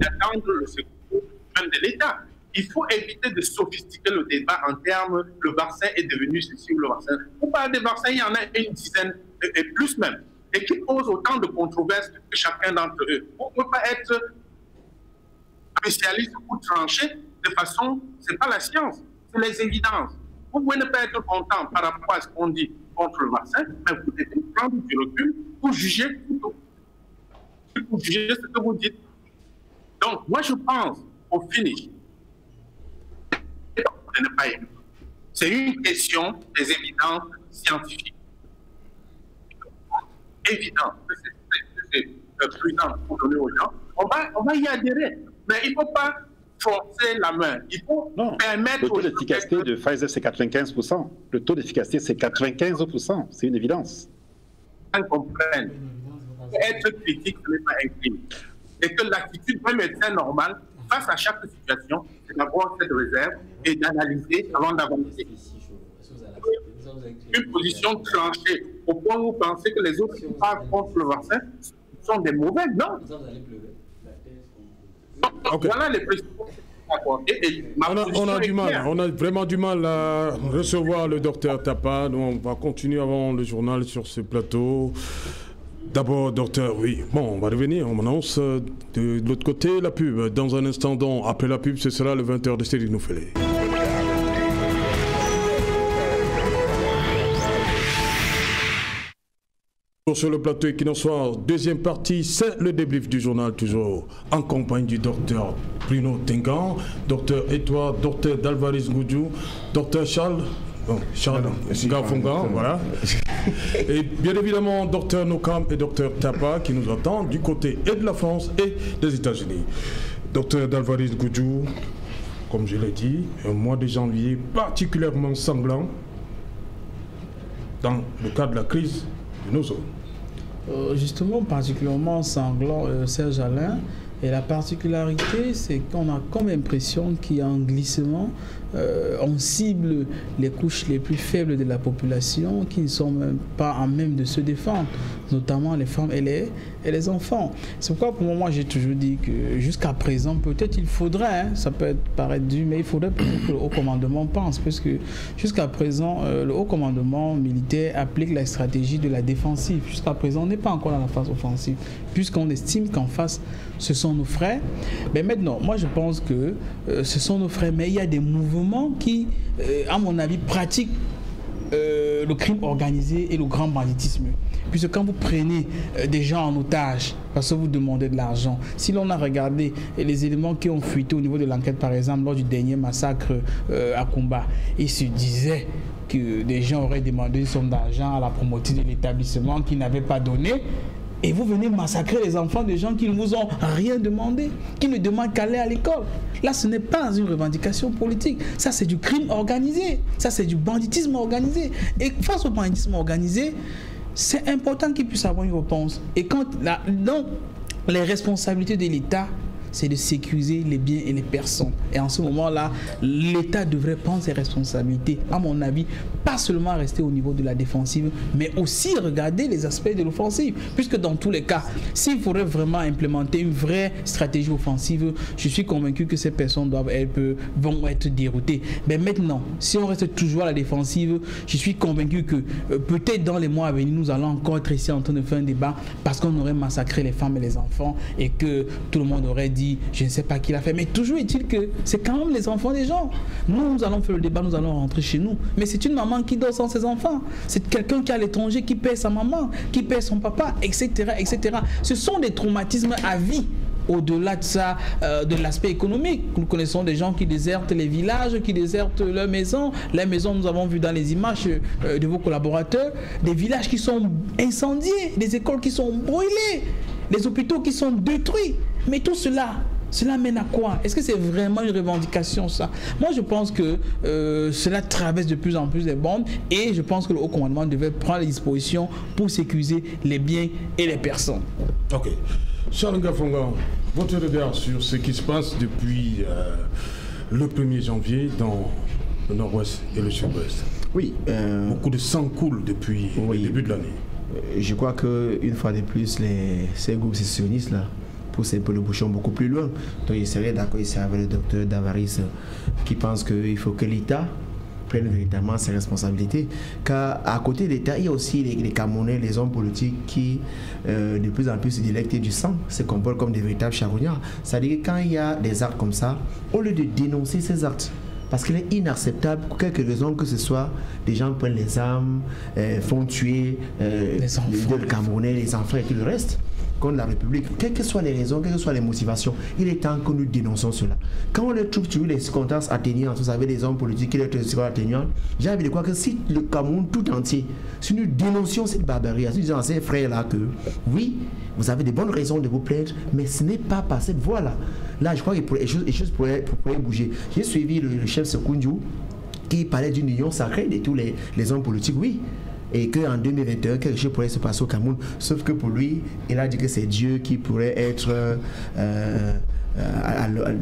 d'attendre le secours même de l'État. Il faut éviter de sophistiquer le débat en termes le vaccin est devenu ceci ou le vaccin. Pour parler des vaccins, il y en a une dizaine et plus même, et qui posent autant de controverses que chacun d'entre eux. On ne peut pas être spécialiste ou tranché de façon, ce n'est pas la science, c'est les évidences. Vous pouvez ne pas être content par rapport à ce qu'on dit contre le vaccin, mais vous devez prendre du recul pour juger plutôt. Pour juger ce que vous dites. Donc, moi, je pense, au finish, c'est une question des évidences scientifiques. Évident que c'est prudent pour donner aux gens. On va y adhérer. Mais il ne faut pas forcer la main. Il faut permettre... Le taux d'efficacité de Pfizer, c'est 95%. Le taux d'efficacité, c'est 95%. C'est une évidence. On comprenne. Être critique, ce n'est pas un crime. Et que l'attitude d'un médecin normal, face à chaque situation, c'est d'avoir cette réserve et d'analyser avant d'avancer. Une position tranchée, au point où vous pensez que les autres qui parlent contre le vaccin sont des mauvais, non. Okay. Voilà les précisions. On a vraiment du mal à recevoir le docteur Tapa. Donc on va continuer avant le journal sur ce plateau. D'abord, docteur, oui. Bon, on va revenir. On annonce de l'autre côté la pub. Dans un instant, donc, après la pub, ce sera le 20h de Céline Noufélé. Sur le plateau Equinoxoir, deuxième partie, c'est le débrief du journal, toujours en compagnie du docteur Bruno Tengan, docteur Edouard, docteur Dalvaris Goudjou, docteur Charles Gafonga, voilà. Et bien évidemment, docteur Nokam et docteur Tapa qui nous attendent du côté et de la France et des États-Unis. Docteur Dalvaris Goudjou, comme je l'ai dit, un mois de janvier particulièrement sanglant dans le cadre de la crise de nos zones. Justement, particulièrement sanglant, Serge Alain. Et la particularité, c'est qu'on a comme l'impression qu'il y a un glissement. On cible les couches les plus faibles de la population qui ne sont même pas en même de se défendre, notamment les femmes et les enfants. C'est pourquoi pour moi j'ai toujours dit que jusqu'à présent, peut-être il faudrait, ça peut paraître dur, mais il faudrait que le haut commandement pense, parce que jusqu'à présent, le haut commandement militaire applique la stratégie de la défensive. Jusqu'à présent, on n'est pas encore dans la phase offensive, puisqu'on estime qu'en face, ce sont nos frères. Mais maintenant, moi je pense que ce sont nos frères, mais il y a des mouvements qui, à mon avis, pratiquent le crime organisé et le grand banditisme. Puisque quand vous prenez des gens en otage parce que vous demandez de l'argent, si l'on a regardé les éléments qui ont fuité au niveau de l'enquête, par exemple, lors du dernier massacre à Kumba, il se disait que des gens auraient demandé une somme d'argent à la promotrice de l'établissement qui n'avait pas donné. Et vous venez massacrer les enfants de gens qui ne vous ont rien demandé, qui ne demandent qu'à aller à l'école. Là, ce n'est pas une revendication politique. Ça, c'est du crime organisé. Ça, c'est du banditisme organisé. Et face au banditisme organisé, c'est important qu'il puisse avoir une réponse. Et quand donc, les responsabilités de l'État, c'est de sécuriser les biens et les personnes. Et en ce moment-là, l'État devrait prendre ses responsabilités, à mon avis, pas seulement rester au niveau de la défensive, mais aussi regarder les aspects de l'offensive. Puisque dans tous les cas, s'il faudrait vraiment implémenter une vraie stratégie offensive, je suis convaincu que ces personnes vont être déroutées. Mais maintenant, si on reste toujours à la défensive, je suis convaincu que peut-être dans les mois à venir, nous allons encore être ici en train de faire un débat parce qu'on aurait massacré les femmes et les enfants et que tout le monde aurait dit je ne sais pas qui l'a fait, mais toujours est-il que c'est quand même les enfants des gens. Nous allons faire le débat, nous allons rentrer chez nous, mais c'est une maman qui dort sans ses enfants, c'est quelqu'un qui est à l'étranger qui paie sa maman, qui paie son papa, etc., etc. Ce sont des traumatismes à vie au-delà de ça, de l'aspect économique. Nous connaissons des gens qui désertent les villages, qui désertent leurs maisons. Les maisons, nous avons vu dans les images de vos collaborateurs, des villages qui sont incendiés, des écoles qui sont brûlées, des hôpitaux qui sont détruits. Mais tout cela mène à quoi? Est-ce que c'est vraiment une revendication, ça? Moi, je pense que cela traverse de plus en plus les bornes et je pense que le haut commandement devait prendre les dispositions pour sécuriser les biens et les personnes. Ok. Charles Ngafonga, votre regard sur ce qui se passe depuis le 1er janvier dans le nord-ouest et le sud-ouest? Oui. Beaucoup de sang coule depuis le début de l'année. Je crois qu'une fois de plus, ces groupes sécessionnistes-là poussent un peu le bouchon beaucoup plus loin. Donc il serait d'accord ici avec le docteur Davaris qui pense qu'il faut que l'État prenne véritablement ses responsabilités. Car à côté de l'État, il y a aussi les Camerounais, les hommes politiques qui de plus en plus se délectent du sang, se comportent comme des véritables charognards. C'est-à-dire que quand il y a des actes comme ça, au lieu de dénoncer ces actes, parce qu'il est inacceptable, pour quelque raison que ce soit, des gens prennent les armes, font tuer les Camerounais, les enfants et tout le reste, contre la République. Quelles que soient les raisons, quelles que soient les motivations, il est temps que nous dénonçons cela. Quand on les trouve sur les circonstances atténuantes, vous savez, des hommes politiques qui les trouvent atténuantes, j'ai envie de croire que si le Cameroun tout entier, si nous dénoncions cette barbarie, si nous disons à ces frères-là que oui, vous avez des bonnes raisons de vous plaindre, mais ce n'est pas par cette voie-là. Là, je crois que les choses pourraient bouger. J'ai suivi le chef Sekoundiou qui parlait d'une union sacrée de tous les hommes politiques, oui. Et qu'en 2021, quelque chose pourrait se passer au Cameroun. Sauf que pour lui, il a dit que c'est Dieu qui pourrait être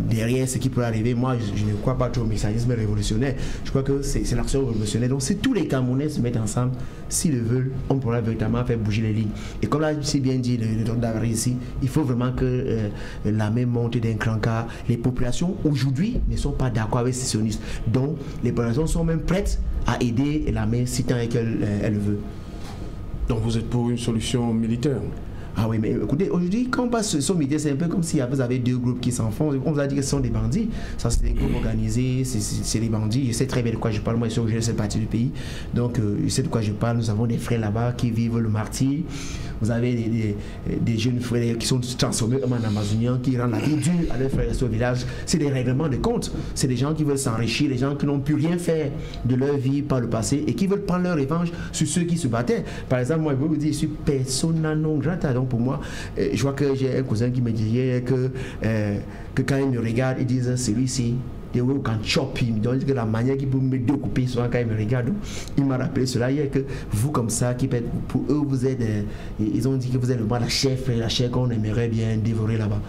derrière ce qui pourrait arriver. Moi, je ne crois pas trop au mécanisme révolutionnaire. Je crois que c'est l'action révolutionnaire. Donc, si tous les Camerounais se mettent ensemble, s'ils le veulent, on pourra véritablement faire bouger les lignes. Et comme l'a si bien dit le docteur Davary ici, il faut vraiment que l'armée monte d'un cran, car les populations aujourd'hui ne sont pas d'accord avec ces sionistes. Donc, les populations sont même prêtes à aider l'armée si tant est qu'elle le veut. Donc, vous êtes pour une solution militaire? Ah oui, mais écoutez, aujourd'hui, quand on passe sur militaire, c'est un peu comme si vous avez deux groupes qui s'enfoncent. On vous a dit que ce sont des bandits. Ça, c'est des groupes organisés, c'est des bandits. Je sais très bien de quoi je parle. Moi, je suis originaire de cette partie du pays. Donc, je sais de quoi je parle. Nous avons des frères là-bas qui vivent le martyre. Vous avez des jeunes frères qui sont transformés en Amazoniens, qui rendent la vie dure à leurs frères au village. C'est des règlements de compte. C'est des gens qui veulent s'enrichir, des gens qui n'ont pu rien faire de leur vie par le passé et qui veulent prendre leur revanche sur ceux qui se battaient. Par exemple, moi, je veux vous dire, je suis persona non grata. Donc, pour moi, je vois que j'ai un cousin qui me disait que quand il me regarde, il disait celui-ci, they will can chop him. Donc, que la manière qu'il peut me découper souvent quand il me regarde, il m'a rappelé cela hier, que vous comme ça, qui peut être, pour eux, vous êtes, ils ont dit que vous êtes le bras la chair qu'on aimerait bien dévorer là-bas.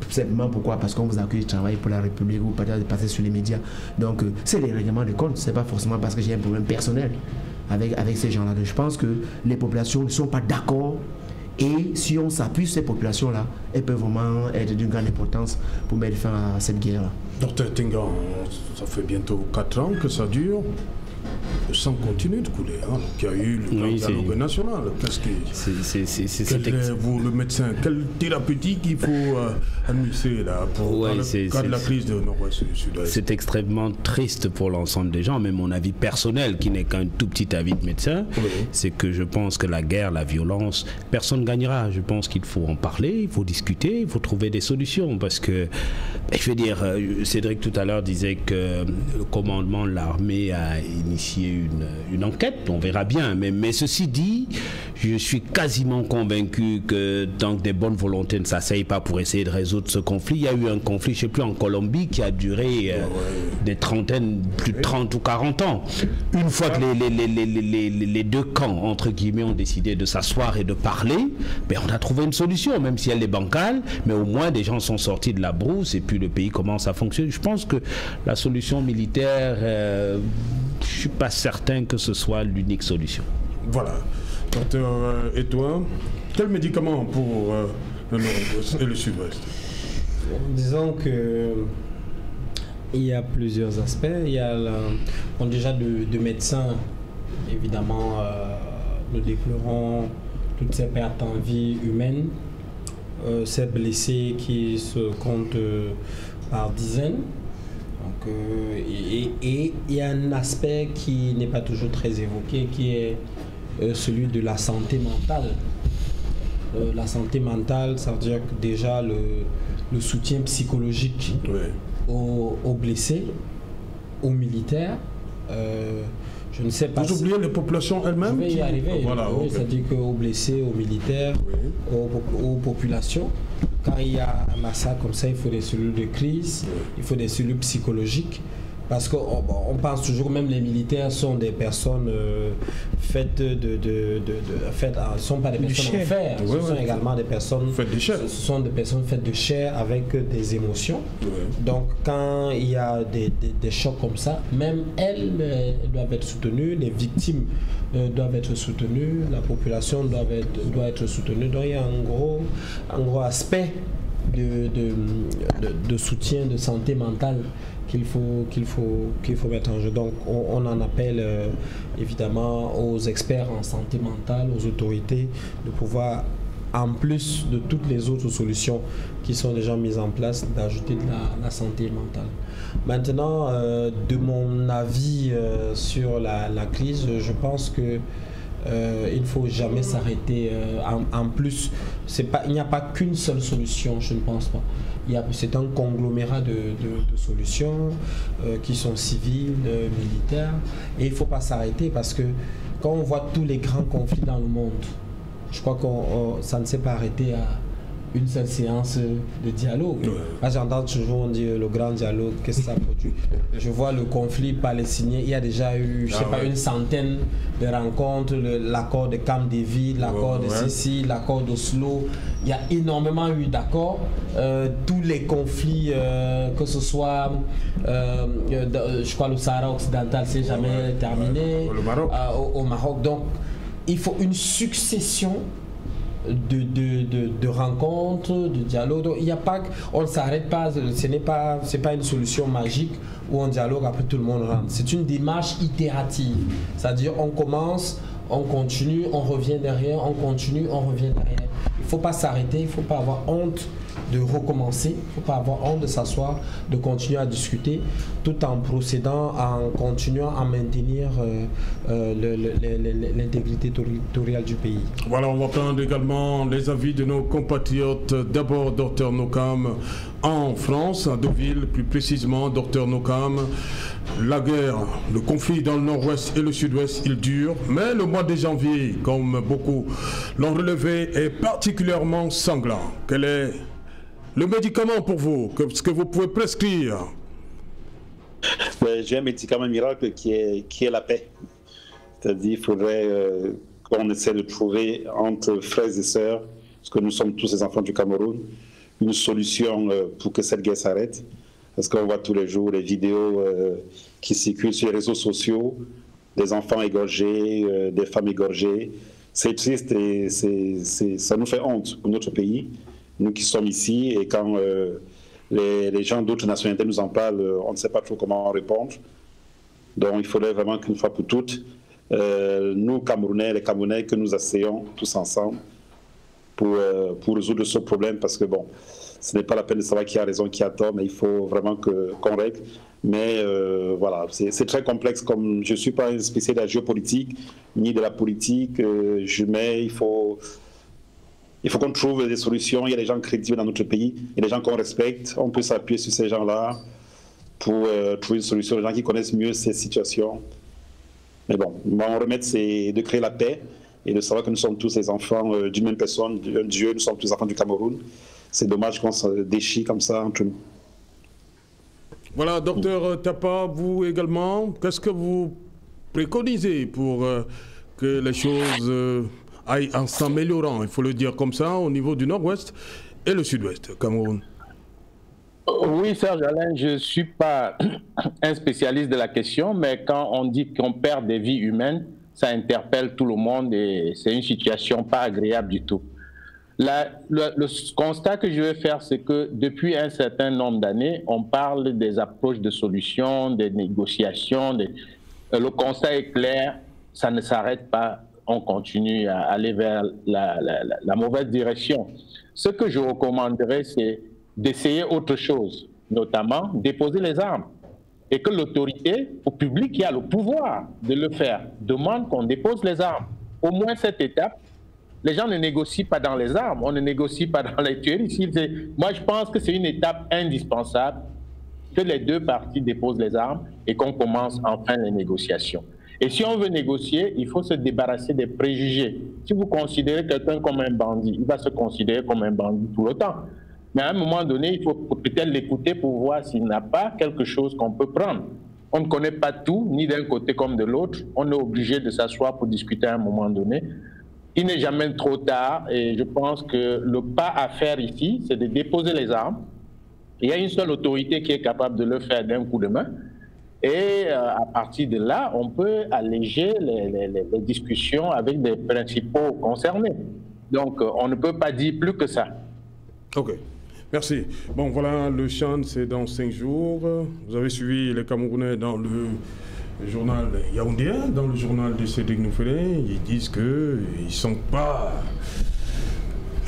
Simplement pourquoi? Parce qu'on vous accuse de travailler pour la République ou peut-être de passer sur les médias. Donc, c'est les règlements de compte, c'est pas forcément parce que j'ai un problème personnel avec ces gens-là. Je pense que les populations ne sont pas d'accord. Et si on s'appuie sur ces populations-là, elles peuvent vraiment être d'une grande importance pour mettre fin à cette guerre-là. Docteur Tenga, ça fait bientôt 4 ans que ça dure. Le sang continue de couler. Hein. Donc, il y a eu le dialogue national. Vous, le médecin, quelle thérapeutique il faut administrer là, pour dans le cas de la crise de Nord-Ouest et Sud-Ouest? C'est extrêmement triste pour l'ensemble des gens, mais mon avis personnel, qui n'est qu'un tout petit avis de médecin, c'est que je pense que la guerre, la violence, personne ne gagnera. Je pense qu'il faut en parler, il faut discuter, il faut trouver des solutions. Parce que, je veux dire, Cédric tout à l'heure disait que le commandement de l'armée a initié une enquête, on verra bien. Mais ceci dit, je suis quasiment convaincu que tant que des bonnes volontés ne s'asseyent pas pour essayer de résoudre ce conflit, il y a eu un conflit, je ne sais plus, en Colombie qui a duré des trentaines, plus de 30 ou 40 ans. Une fois que les deux camps, entre guillemets, ont décidé de s'asseoir et de parler, ben on a trouvé une solution, même si elle est bancale, mais au moins des gens sont sortis de la brousse et puis le pays commence à fonctionner. Je pense que la solution militaire, je ne suis pas certain que ce soit l'unique solution. Voilà. Et toi, quel médicament pour le nord-ouest et le sud-ouest? Disons que il y a plusieurs aspects. Il y a déjà de médecins, évidemment, nous déplorons toutes ces pertes en vie humaine, ces blessés qui se comptent par dizaines. Donc, et il y a un aspect qui n'est pas toujours très évoqué, qui est celui de la santé mentale. la santé mentale, ça veut dire que déjà le soutien psychologique aux blessés, aux militaires. Je ne sais pas. Vous oubliez les populations elles-mêmes? Je vais y arriver. Voilà, oui, c'est-à-dire qu'aux blessés, aux militaires, aux populations. Quand il y a un massacre comme ça, il faut des cellules de crise, il faut des cellules psychologiques. Parce qu'on pense toujours, même les militaires sont des personnes faites ne sont pas des personnes en fer, ce sont également des personnes faites de chair. Ce sont des personnes faites de chair avec des émotions. Donc quand il y a des chocs comme ça, même elles doivent être soutenues, les victimes doivent être soutenues, la population doit être soutenue. Donc il y a un gros aspect de soutien de santé mentale qu'il faut mettre en jeu. Donc on en appelle évidemment aux experts en santé mentale, aux autorités, de pouvoir, en plus de toutes les autres solutions qui sont déjà mises en place, d'ajouter de la santé mentale. Maintenant, de mon avis sur la crise, je pense que il ne faut jamais s'arrêter. En plus, il n'y a pas qu'une seule solution, je ne pense pas. C'est un conglomérat de solutions qui sont civiles, militaires, et il ne faut pas s'arrêter parce que quand on voit tous les grands conflits dans le monde, je crois que ça ne s'est pas arrêté à une seule séance de dialogue. J'entends toujours on dit le grand dialogue, qu'est-ce que ça produit? Je vois le conflit palestinien, il y a déjà eu, je sais pas, une centaine de rencontres, l'accord de Camp David, l'accord de Sissi, l'accord d'Oslo, il y a énormément eu d'accords. Tous les conflits, que ce soit, je crois le Sahara occidental, c'est jamais terminé, au Maroc. Donc, il faut une succession de rencontres, de dialogues. Donc, il n'y a pas, on ne s'arrête pas, c'est pas une solution magique où on dialogue après tout le monde rentre. C'est une démarche itérative, c'est-à-dire on commence, on continue, on revient derrière, on continue, on revient derrière. Il ne faut pas s'arrêter, il ne faut pas avoir honte de recommencer, il ne faut pas avoir honte de s'asseoir, de continuer à discuter, tout en procédant, en continuant à maintenir l'intégrité territoriale du pays. Voilà, on va prendre également les avis de nos compatriotes. D'abord, Dr Nokam, en France, à Deauville, plus précisément, Dr Nokam. La guerre, le conflit dans le nord-ouest et le sud-ouest, il dure, mais le mois de janvier, comme beaucoup l'ont relevé, est particulièrement sanglant. Quel est le médicament pour vous, ce que vous pouvez prescrire? J'ai un médicament miracle qui est la paix. C'est-à-dire qu'il faudrait qu'on essaie de trouver entre frères et sœurs, parce que nous sommes tous les enfants du Cameroun, une solution pour que cette guerre s'arrête. Parce qu'on voit tous les jours les vidéos qui circulent sur les réseaux sociaux, des enfants égorgés, des femmes égorgées. C'est triste et ça nous fait honte pour notre pays, nous qui sommes ici, et quand les gens d'autres nationalités nous en parlent, on ne sait pas trop comment répondre. Donc il faudrait vraiment qu'une fois pour toutes, nous Camerounais, les Camerounais, que nous asseyons tous ensemble pour résoudre ce problème, parce que bon, ce n'est pas la peine de savoir qui a raison, qui a tort, mais il faut vraiment qu'on règle. Mais voilà, c'est très complexe. Comme je ne suis pas un spécialiste de la géopolitique, ni de la politique, mais il faut qu'on trouve des solutions. Il y a des gens crédibles dans notre pays, il y a des gens qu'on respecte. On peut s'appuyer sur ces gens-là pour trouver une solution, les gens qui connaissent mieux ces situations. Mais bon, mon remède, c'est de créer la paix et de savoir que nous sommes tous les enfants d'une même personne, d'un Dieu, nous sommes tous les enfants du Cameroun. C'est dommage qu'on se déchire comme ça entre nous. Voilà, docteur Tapa, vous également, qu'est-ce que vous préconisez pour que les choses aillent en s'améliorant, il faut le dire comme ça, au niveau du nord-ouest et le sud-ouest, Cameroun? Oui, Serge Alain, je ne suis pas un spécialiste de la question, mais quand on dit qu'on perd des vies humaines, ça interpelle tout le monde et c'est une situation pas agréable du tout. Le constat que je vais faire, c'est que depuis un certain nombre d'années, on parle des approches de solutions, des négociations. Le constat est clair, ça ne s'arrête pas, on continue à aller vers la mauvaise direction. Ce que je recommanderais, c'est d'essayer autre chose, notamment déposer les armes. Et que l'autorité, au public qui a le pouvoir de le faire, demande qu'on dépose les armes. Au moins cette étape, Les gens ne négocient pas dans les armes, on ne négocie pas dans les tueries. Moi, je pense que c'est une étape indispensable que les deux parties déposent les armes et qu'on commence enfin les négociations. Et si on veut négocier, il faut se débarrasser des préjugés. Si vous considérez quelqu'un comme un bandit, il va se considérer comme un bandit tout le temps. Mais à un moment donné, il faut peut-être l'écouter pour voir s'il n'a pas quelque chose qu'on peut prendre. On ne connaît pas tout, ni d'un côté comme de l'autre. On est obligé de s'asseoir pour discuter à un moment donné. Il n'est jamais trop tard et je pense que le pas à faire ici, c'est de déposer les armes. Il y a une seule autorité qui est capable de le faire d'un coup de main. Et à partir de là, on peut alléger les discussions avec les principaux concernés. Donc, on ne peut pas dire plus que ça. Ok, merci. Bon, voilà, le Chan, c'est dans 5 jours. Vous avez suivi les Camerounais dans le journal yaoundéen, dans le journal de Cédric Noufélé. Ils disent qu'ils ne sentent pas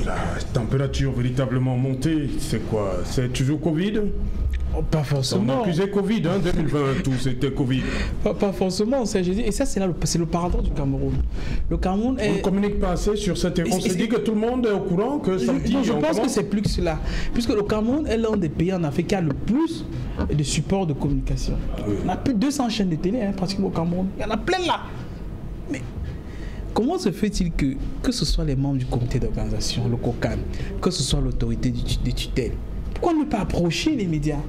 la température véritablement montée. C'est quoi? C'est toujours Covid? Pas forcément. On a accusé Covid, hein, 2020, tout c'était Covid. Pas forcément, et ça c'est le paradoxe du Cameroun. Le Cameroun est... On ne communique pas assez sur cette... On se dit que tout le monde est au courant que samedi... Je pense que c'est plus que cela. Puisque le Cameroun est l'un des pays en Afrique qui a le plus de support de communication. Oui. On a plus de 200 chaînes de télé, pratiquement au Cameroun. Il y en a plein là. Mais comment se fait-il que ce soit les membres du comité d'organisation, le COCAN, que ce soit l'autorité de tutelle, pourquoi ne pas approcher les médias?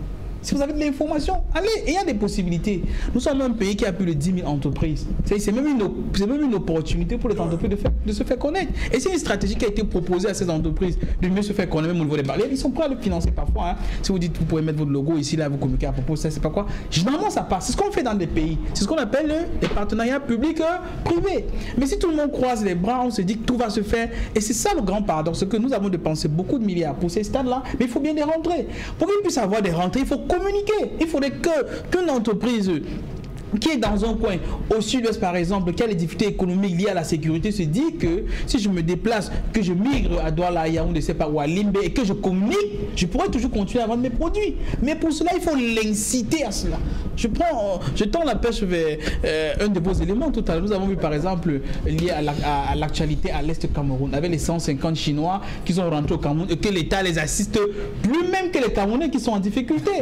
Si vous avez de l'information, allez, il y a des possibilités. Nous sommes un pays qui a plus de 10 000 entreprises. C'est même une opportunité pour les entreprises de se faire connaître. Et c'est une stratégie qui a été proposée à ces entreprises de mieux se faire connaître même au niveau des barrières. Ils sont prêts à le financer parfois. Hein. Si vous dites, vous pouvez mettre votre logo ici, là, vous communiquez à propos de ça, c'est pas quoi. Généralement, ça passe. C'est ce qu'on fait dans des pays. C'est ce qu'on appelle les partenariats publics-privés. Mais si tout le monde croise les bras, on se dit que tout va se faire. Et c'est ça le grand paradoxe, que nous avons dépensé beaucoup de milliards pour ces stades-là, mais il faut bien les rentrer. Pour qu'ils puissent avoir des rentrées, il faut communiquer. Il faudrait qu'une entreprise qui est dans un coin au sud-ouest par exemple, qui a les difficultés économiques liées à la sécurité, se dit que si je me déplace, que je migre à Douala, à Yaoundé, ou à Limbe et que je communique, je pourrais toujours continuer à vendre mes produits. Mais pour cela, il faut l'inciter à cela. Je tends la pêche vers un de vos éléments tout à l'heure. Nous avons vu par exemple lié à l'actualité à l'est du Cameroun, avec les 150 Chinois qui sont rentrés au Cameroun et que l'État les assiste plus même que les Camerounais qui sont en difficulté.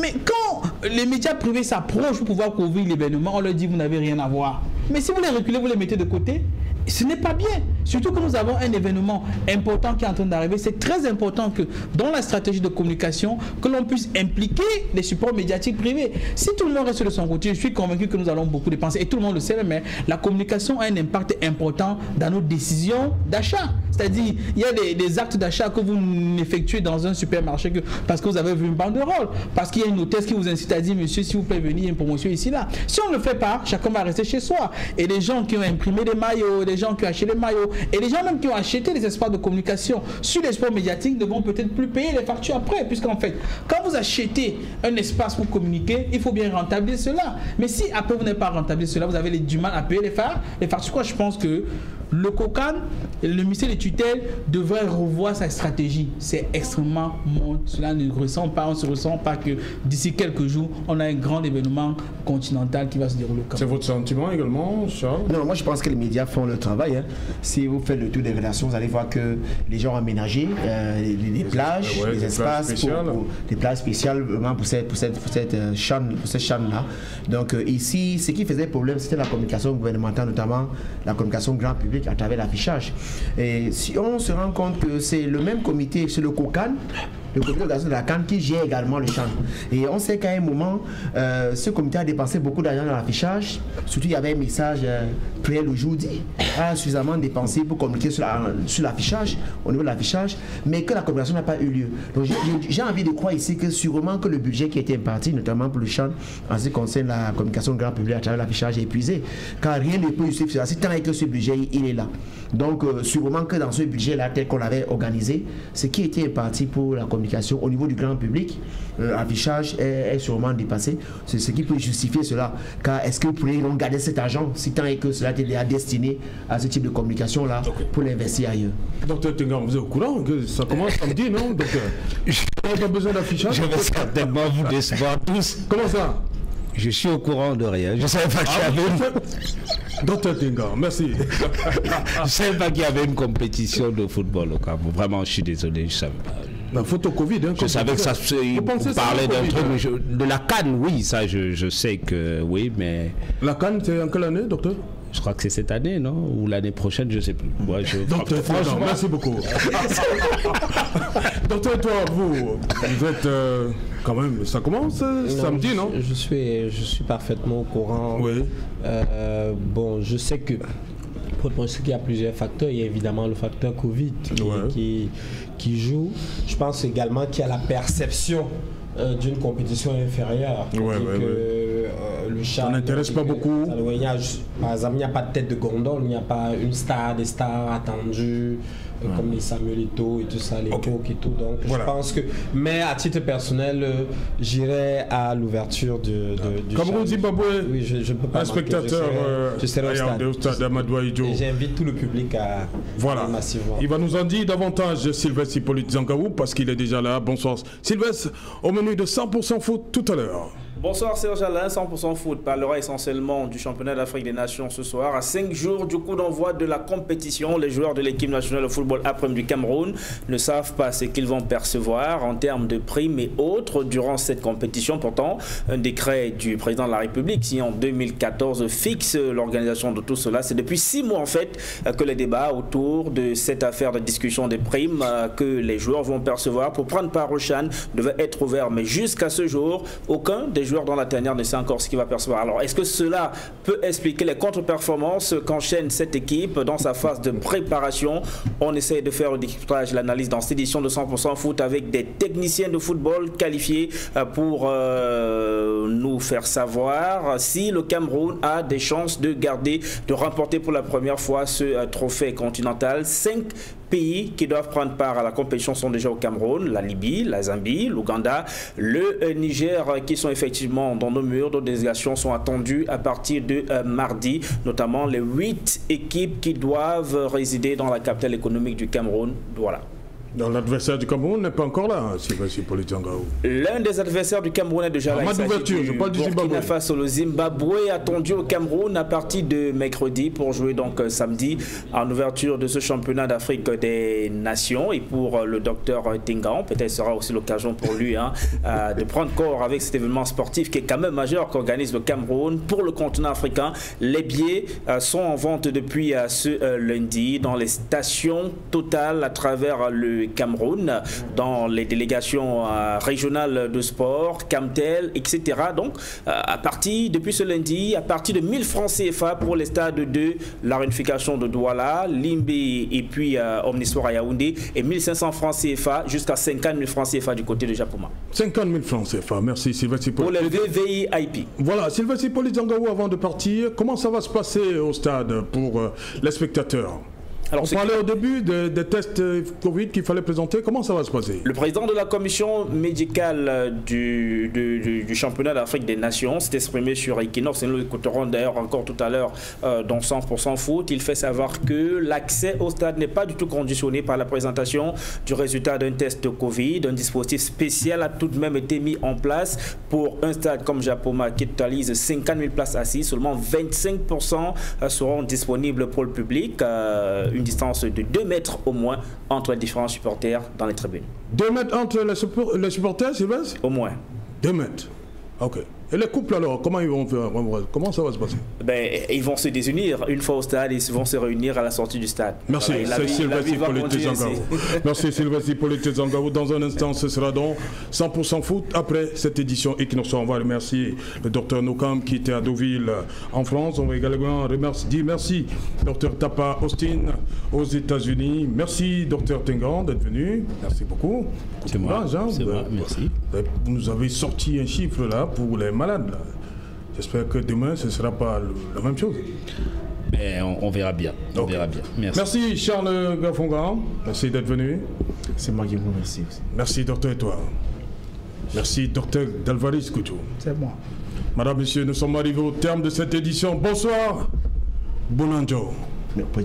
Mais quand les médias privés s'approchent pour pouvoir couvrir l'événement, on leur dit vous n'avez rien à voir. Mais si vous les reculez, vous les mettez de côté, ce n'est pas bien. Surtout que nous avons un événement important qui est en train d'arriver. C'est très important que dans la stratégie de communication, que l'on puisse impliquer les supports médiatiques privés. Si tout le monde reste de son côté, je suis convaincu que nous allons beaucoup dépenser. Et tout le monde le sait, mais la communication a un impact important dans nos décisions d'achat. C'est-à-dire, il y a des actes d'achat que vous n'effectuez dans un supermarché parce que vous avez vu une banderole, parce qu'il y a une hôtesse qui vous incite à dire, monsieur, s'il vous plaît, venez, il y a une promotion ici, là. Si on ne le fait pas, chacun va rester chez soi. Et les gens qui ont imprimé des maillots, les gens qui ont acheté des maillots, et les gens même qui ont acheté des espaces de communication sur les sports médiatiques ne vont peut-être plus payer les factures après, puisqu'en fait, quand vous achetez un espace pour communiquer, il faut bien rentabiliser cela. Mais si après vous n'avez pas rentabilisé cela, vous avez du mal à payer les factures. Quoi, je pense que le COCAN, le ministère des tutelles, devrait revoir sa stratégie. C'est extrêmement bon. Cela ne ressent pas, on ne se ressent pas que d'ici quelques jours, on a un grand événement continental qui va se dérouler. C'est votre sentiment également, Charles? Non, moi je pense que les médias font le travail. Hein. Si vous faites le tour des relations, vous allez voir que les gens ont aménagé les plages, les espaces, des plages spéciales vraiment pour cette chaîne-là. Donc ici, ce qui faisait problème, c'était la communication gouvernementale, notamment la communication grand public à travers l'affichage. Et si on se rend compte que c'est le même comité, c'est le COCAN, le comité d'organisation de la CAN qui gère également le champ. Et on sait qu'à un moment, ce comité a dépensé beaucoup d'argent dans l'affichage. Surtout, il y avait un message prêt le jour dit, a suffisamment dépensé pour communiquer sur l'affichage, au niveau de l'affichage, mais que la communication n'a pas eu lieu. Donc j'ai envie de croire ici que sûrement que le budget qui a été imparti, notamment pour le champ, en ce qui concerne la communication grand public à travers l'affichage, est épuisé. Car rien ne peut justifier cela. Si tant est que ce budget, il est là. Donc sûrement que dans ce budget-là, tel qu'on l'avait organisé, ce qui a été imparti pour la communication au niveau du grand public, l'affichage est sûrement dépassé. C'est ce qui peut justifier cela. Car est-ce que vous pourriez donc garder cet argent, si tant est que cela était déjà destiné à ce type de communication-là, pour l'investir ailleurs? Docteur Tengang, vous êtes au courant que ça commence samedi, non, docteur? On n'a pas besoin d'affichage. Je vais certainement vous décevoir tous. Comment ça? Je suis au courant de rien. Je ne savais pas que Docteur Tenga, merci. Je ne savais pas qu'il y avait une compétition de football au Cameroun. Vraiment, je suis désolé, je savais pas. La photo Covid, hein, je savais que ça parlait d'un truc, de la CAN, oui, ça je sais que oui, mais... La CAN, c'est en quelle année, docteur? Je crois que c'est cette année, non? Ou l'année prochaine, je ne sais plus. Moi, docteur, franchement, merci beaucoup. Docteur, toi, vous êtes quand même, ça commence samedi, non? Je suis parfaitement au courant. Oui. Bon, je sais que pour ce qu'il y a plusieurs facteurs, il y a évidemment le facteur Covid qui joue. Je pense également qu'il y a la perception d'une compétition inférieure. Le chat, ça n'intéresse pas beaucoup. Par exemple, il n'y a pas de tête de gondole, il n'y a pas une star, des stars attendues comme les Samuel Eto'o et tout ça, les Coq et tout. Donc je pense que, mais à titre personnel, j'irai à l'ouverture du Cameroun Zimbabwe. Oui, je peux pas. Un spectateur je serai au stade d'Amadou Ahidjo. Et j'invite tout le public à aller massivement. Il va nous en dire davantage Sylvestre Hippolyte Zangaou parce qu'il est déjà là. Bonsoir Sylvestre, au menu de 100% foot tout à l'heure. Bonsoir Serge Alain, 100% foot parlera essentiellement du championnat d'Afrique des Nations ce soir. À 5 jours du coup d'envoi de la compétition, les joueurs de l'équipe nationale de football après-midi du Cameroun ne savent pas ce qu'ils vont percevoir en termes de primes et autres durant cette compétition. Pourtant, un décret du président de la République signé en 2014 fixe l'organisation de tout cela. C'est depuis 6 mois en fait que les débats autour de cette affaire de discussion des primes que les joueurs vont percevoir pour prendre part au CHAN devaient être ouverts. Mais jusqu'à ce jour, aucun des joueurs dans la tanière ne sait encore ce qu'il va percevoir. Alors, est-ce que cela peut expliquer les contre-performances qu'enchaîne cette équipe dans sa phase de préparation? On essaie de faire le décryptage, l'analyse dans cette édition de 100% foot avec des techniciens de football qualifiés pour nous faire savoir si le Cameroun a des chances de remporter pour la première fois ce trophée continental. 5 pays qui doivent prendre part à la compétition sont déjà au Cameroun, la Libye, la Zambie, l'Ouganda, le Niger qui sont effectivement dans nos murs. D'autres délégations sont attendues à partir de mardi, notamment les 8 équipes qui doivent résider dans la capitale économique du Cameroun. Voilà. Donc l'adversaire du Cameroun n'est pas encore là, Sylvestre Hippolyte Zangaou. L'un des adversaires du Cameroun est déjà là. Il s'agit du Burkina Faso. Le Zimbabwe est attendu au Cameroun à partir de mercredi pour jouer donc samedi en ouverture de ce championnat d'Afrique des Nations. Et pour le docteur Tengan, peut-être sera aussi l'occasion pour lui de prendre corps avec cet événement sportif qui est quand même majeur qu'organise le Cameroun pour le continent africain. Les billets sont en vente depuis ce lundi dans les stations Total à travers le Cameroun, dans les délégations régionales de sport, Camtel, etc. Donc, depuis ce lundi, à partir de 1000 francs CFA pour les stades de la réunification de Douala, Limbé et puis Omnisport à Yaoundé, et 1500 francs CFA jusqu'à 50 000 francs CFA du côté de Japoma. 50 000 francs CFA, merci Sylvestre Hippolyte. Pour les VVIP. Voilà, Sylvestre Hippolyte Zangaou, avant de partir, comment ça va se passer au stade pour les spectateurs? Alors, on parlait au début des tests Covid qu'il fallait présenter. Comment ça va se passer? Le président de la commission médicale du championnat d'Afrique des Nations s'est exprimé sur Equinox. Et nous l'écouterons d'ailleurs encore tout à l'heure dans 100% foot. Il fait savoir que l'accès au stade n'est pas du tout conditionné par la présentation du résultat d'un test Covid. Un dispositif spécial a tout de même été mis en place pour un stade comme Japoma qui totalise 50 000 places assises. Seulement 25% seront disponibles pour le public. Une distance de 2 mètres au moins entre les différents supporters dans les tribunes. 2 mètres entre les supporters, Sylvestre? Au moins. 2 mètres. Ok. Et les couples alors, comment ils vont faire? Comment ça va se passer? Ils vont se désunir une fois au stade et ils vont se réunir à la sortie du stade. Merci, c'est Sylvestre Hippolyte Zangaou. Merci Sylvestre Hippolyte Zangaou. Dans un instant, ce sera donc 100% foot. Après cette édition Equinox, on va remercier le docteur Nokam qui était à Deauville en France. On va également dire merci docteur Tapa Austin aux États-Unis. Merci docteur Tengan d'être venu. Merci beaucoup. C'est moi, merci. Vous nous avez sorti un chiffre là pour les malades. J'espère que demain ce ne sera pas la même chose. Mais on verra bien. On verra bien. Merci Charles Gafongan. Merci d'être venu. C'est moi qui vous remercie aussi. Merci docteur Eto'o. Merci docteur Dalvaris Coutou. C'est moi. Madame, Monsieur, nous sommes arrivés au terme de cette édition. Bonsoir. Bonanjo. Mais pas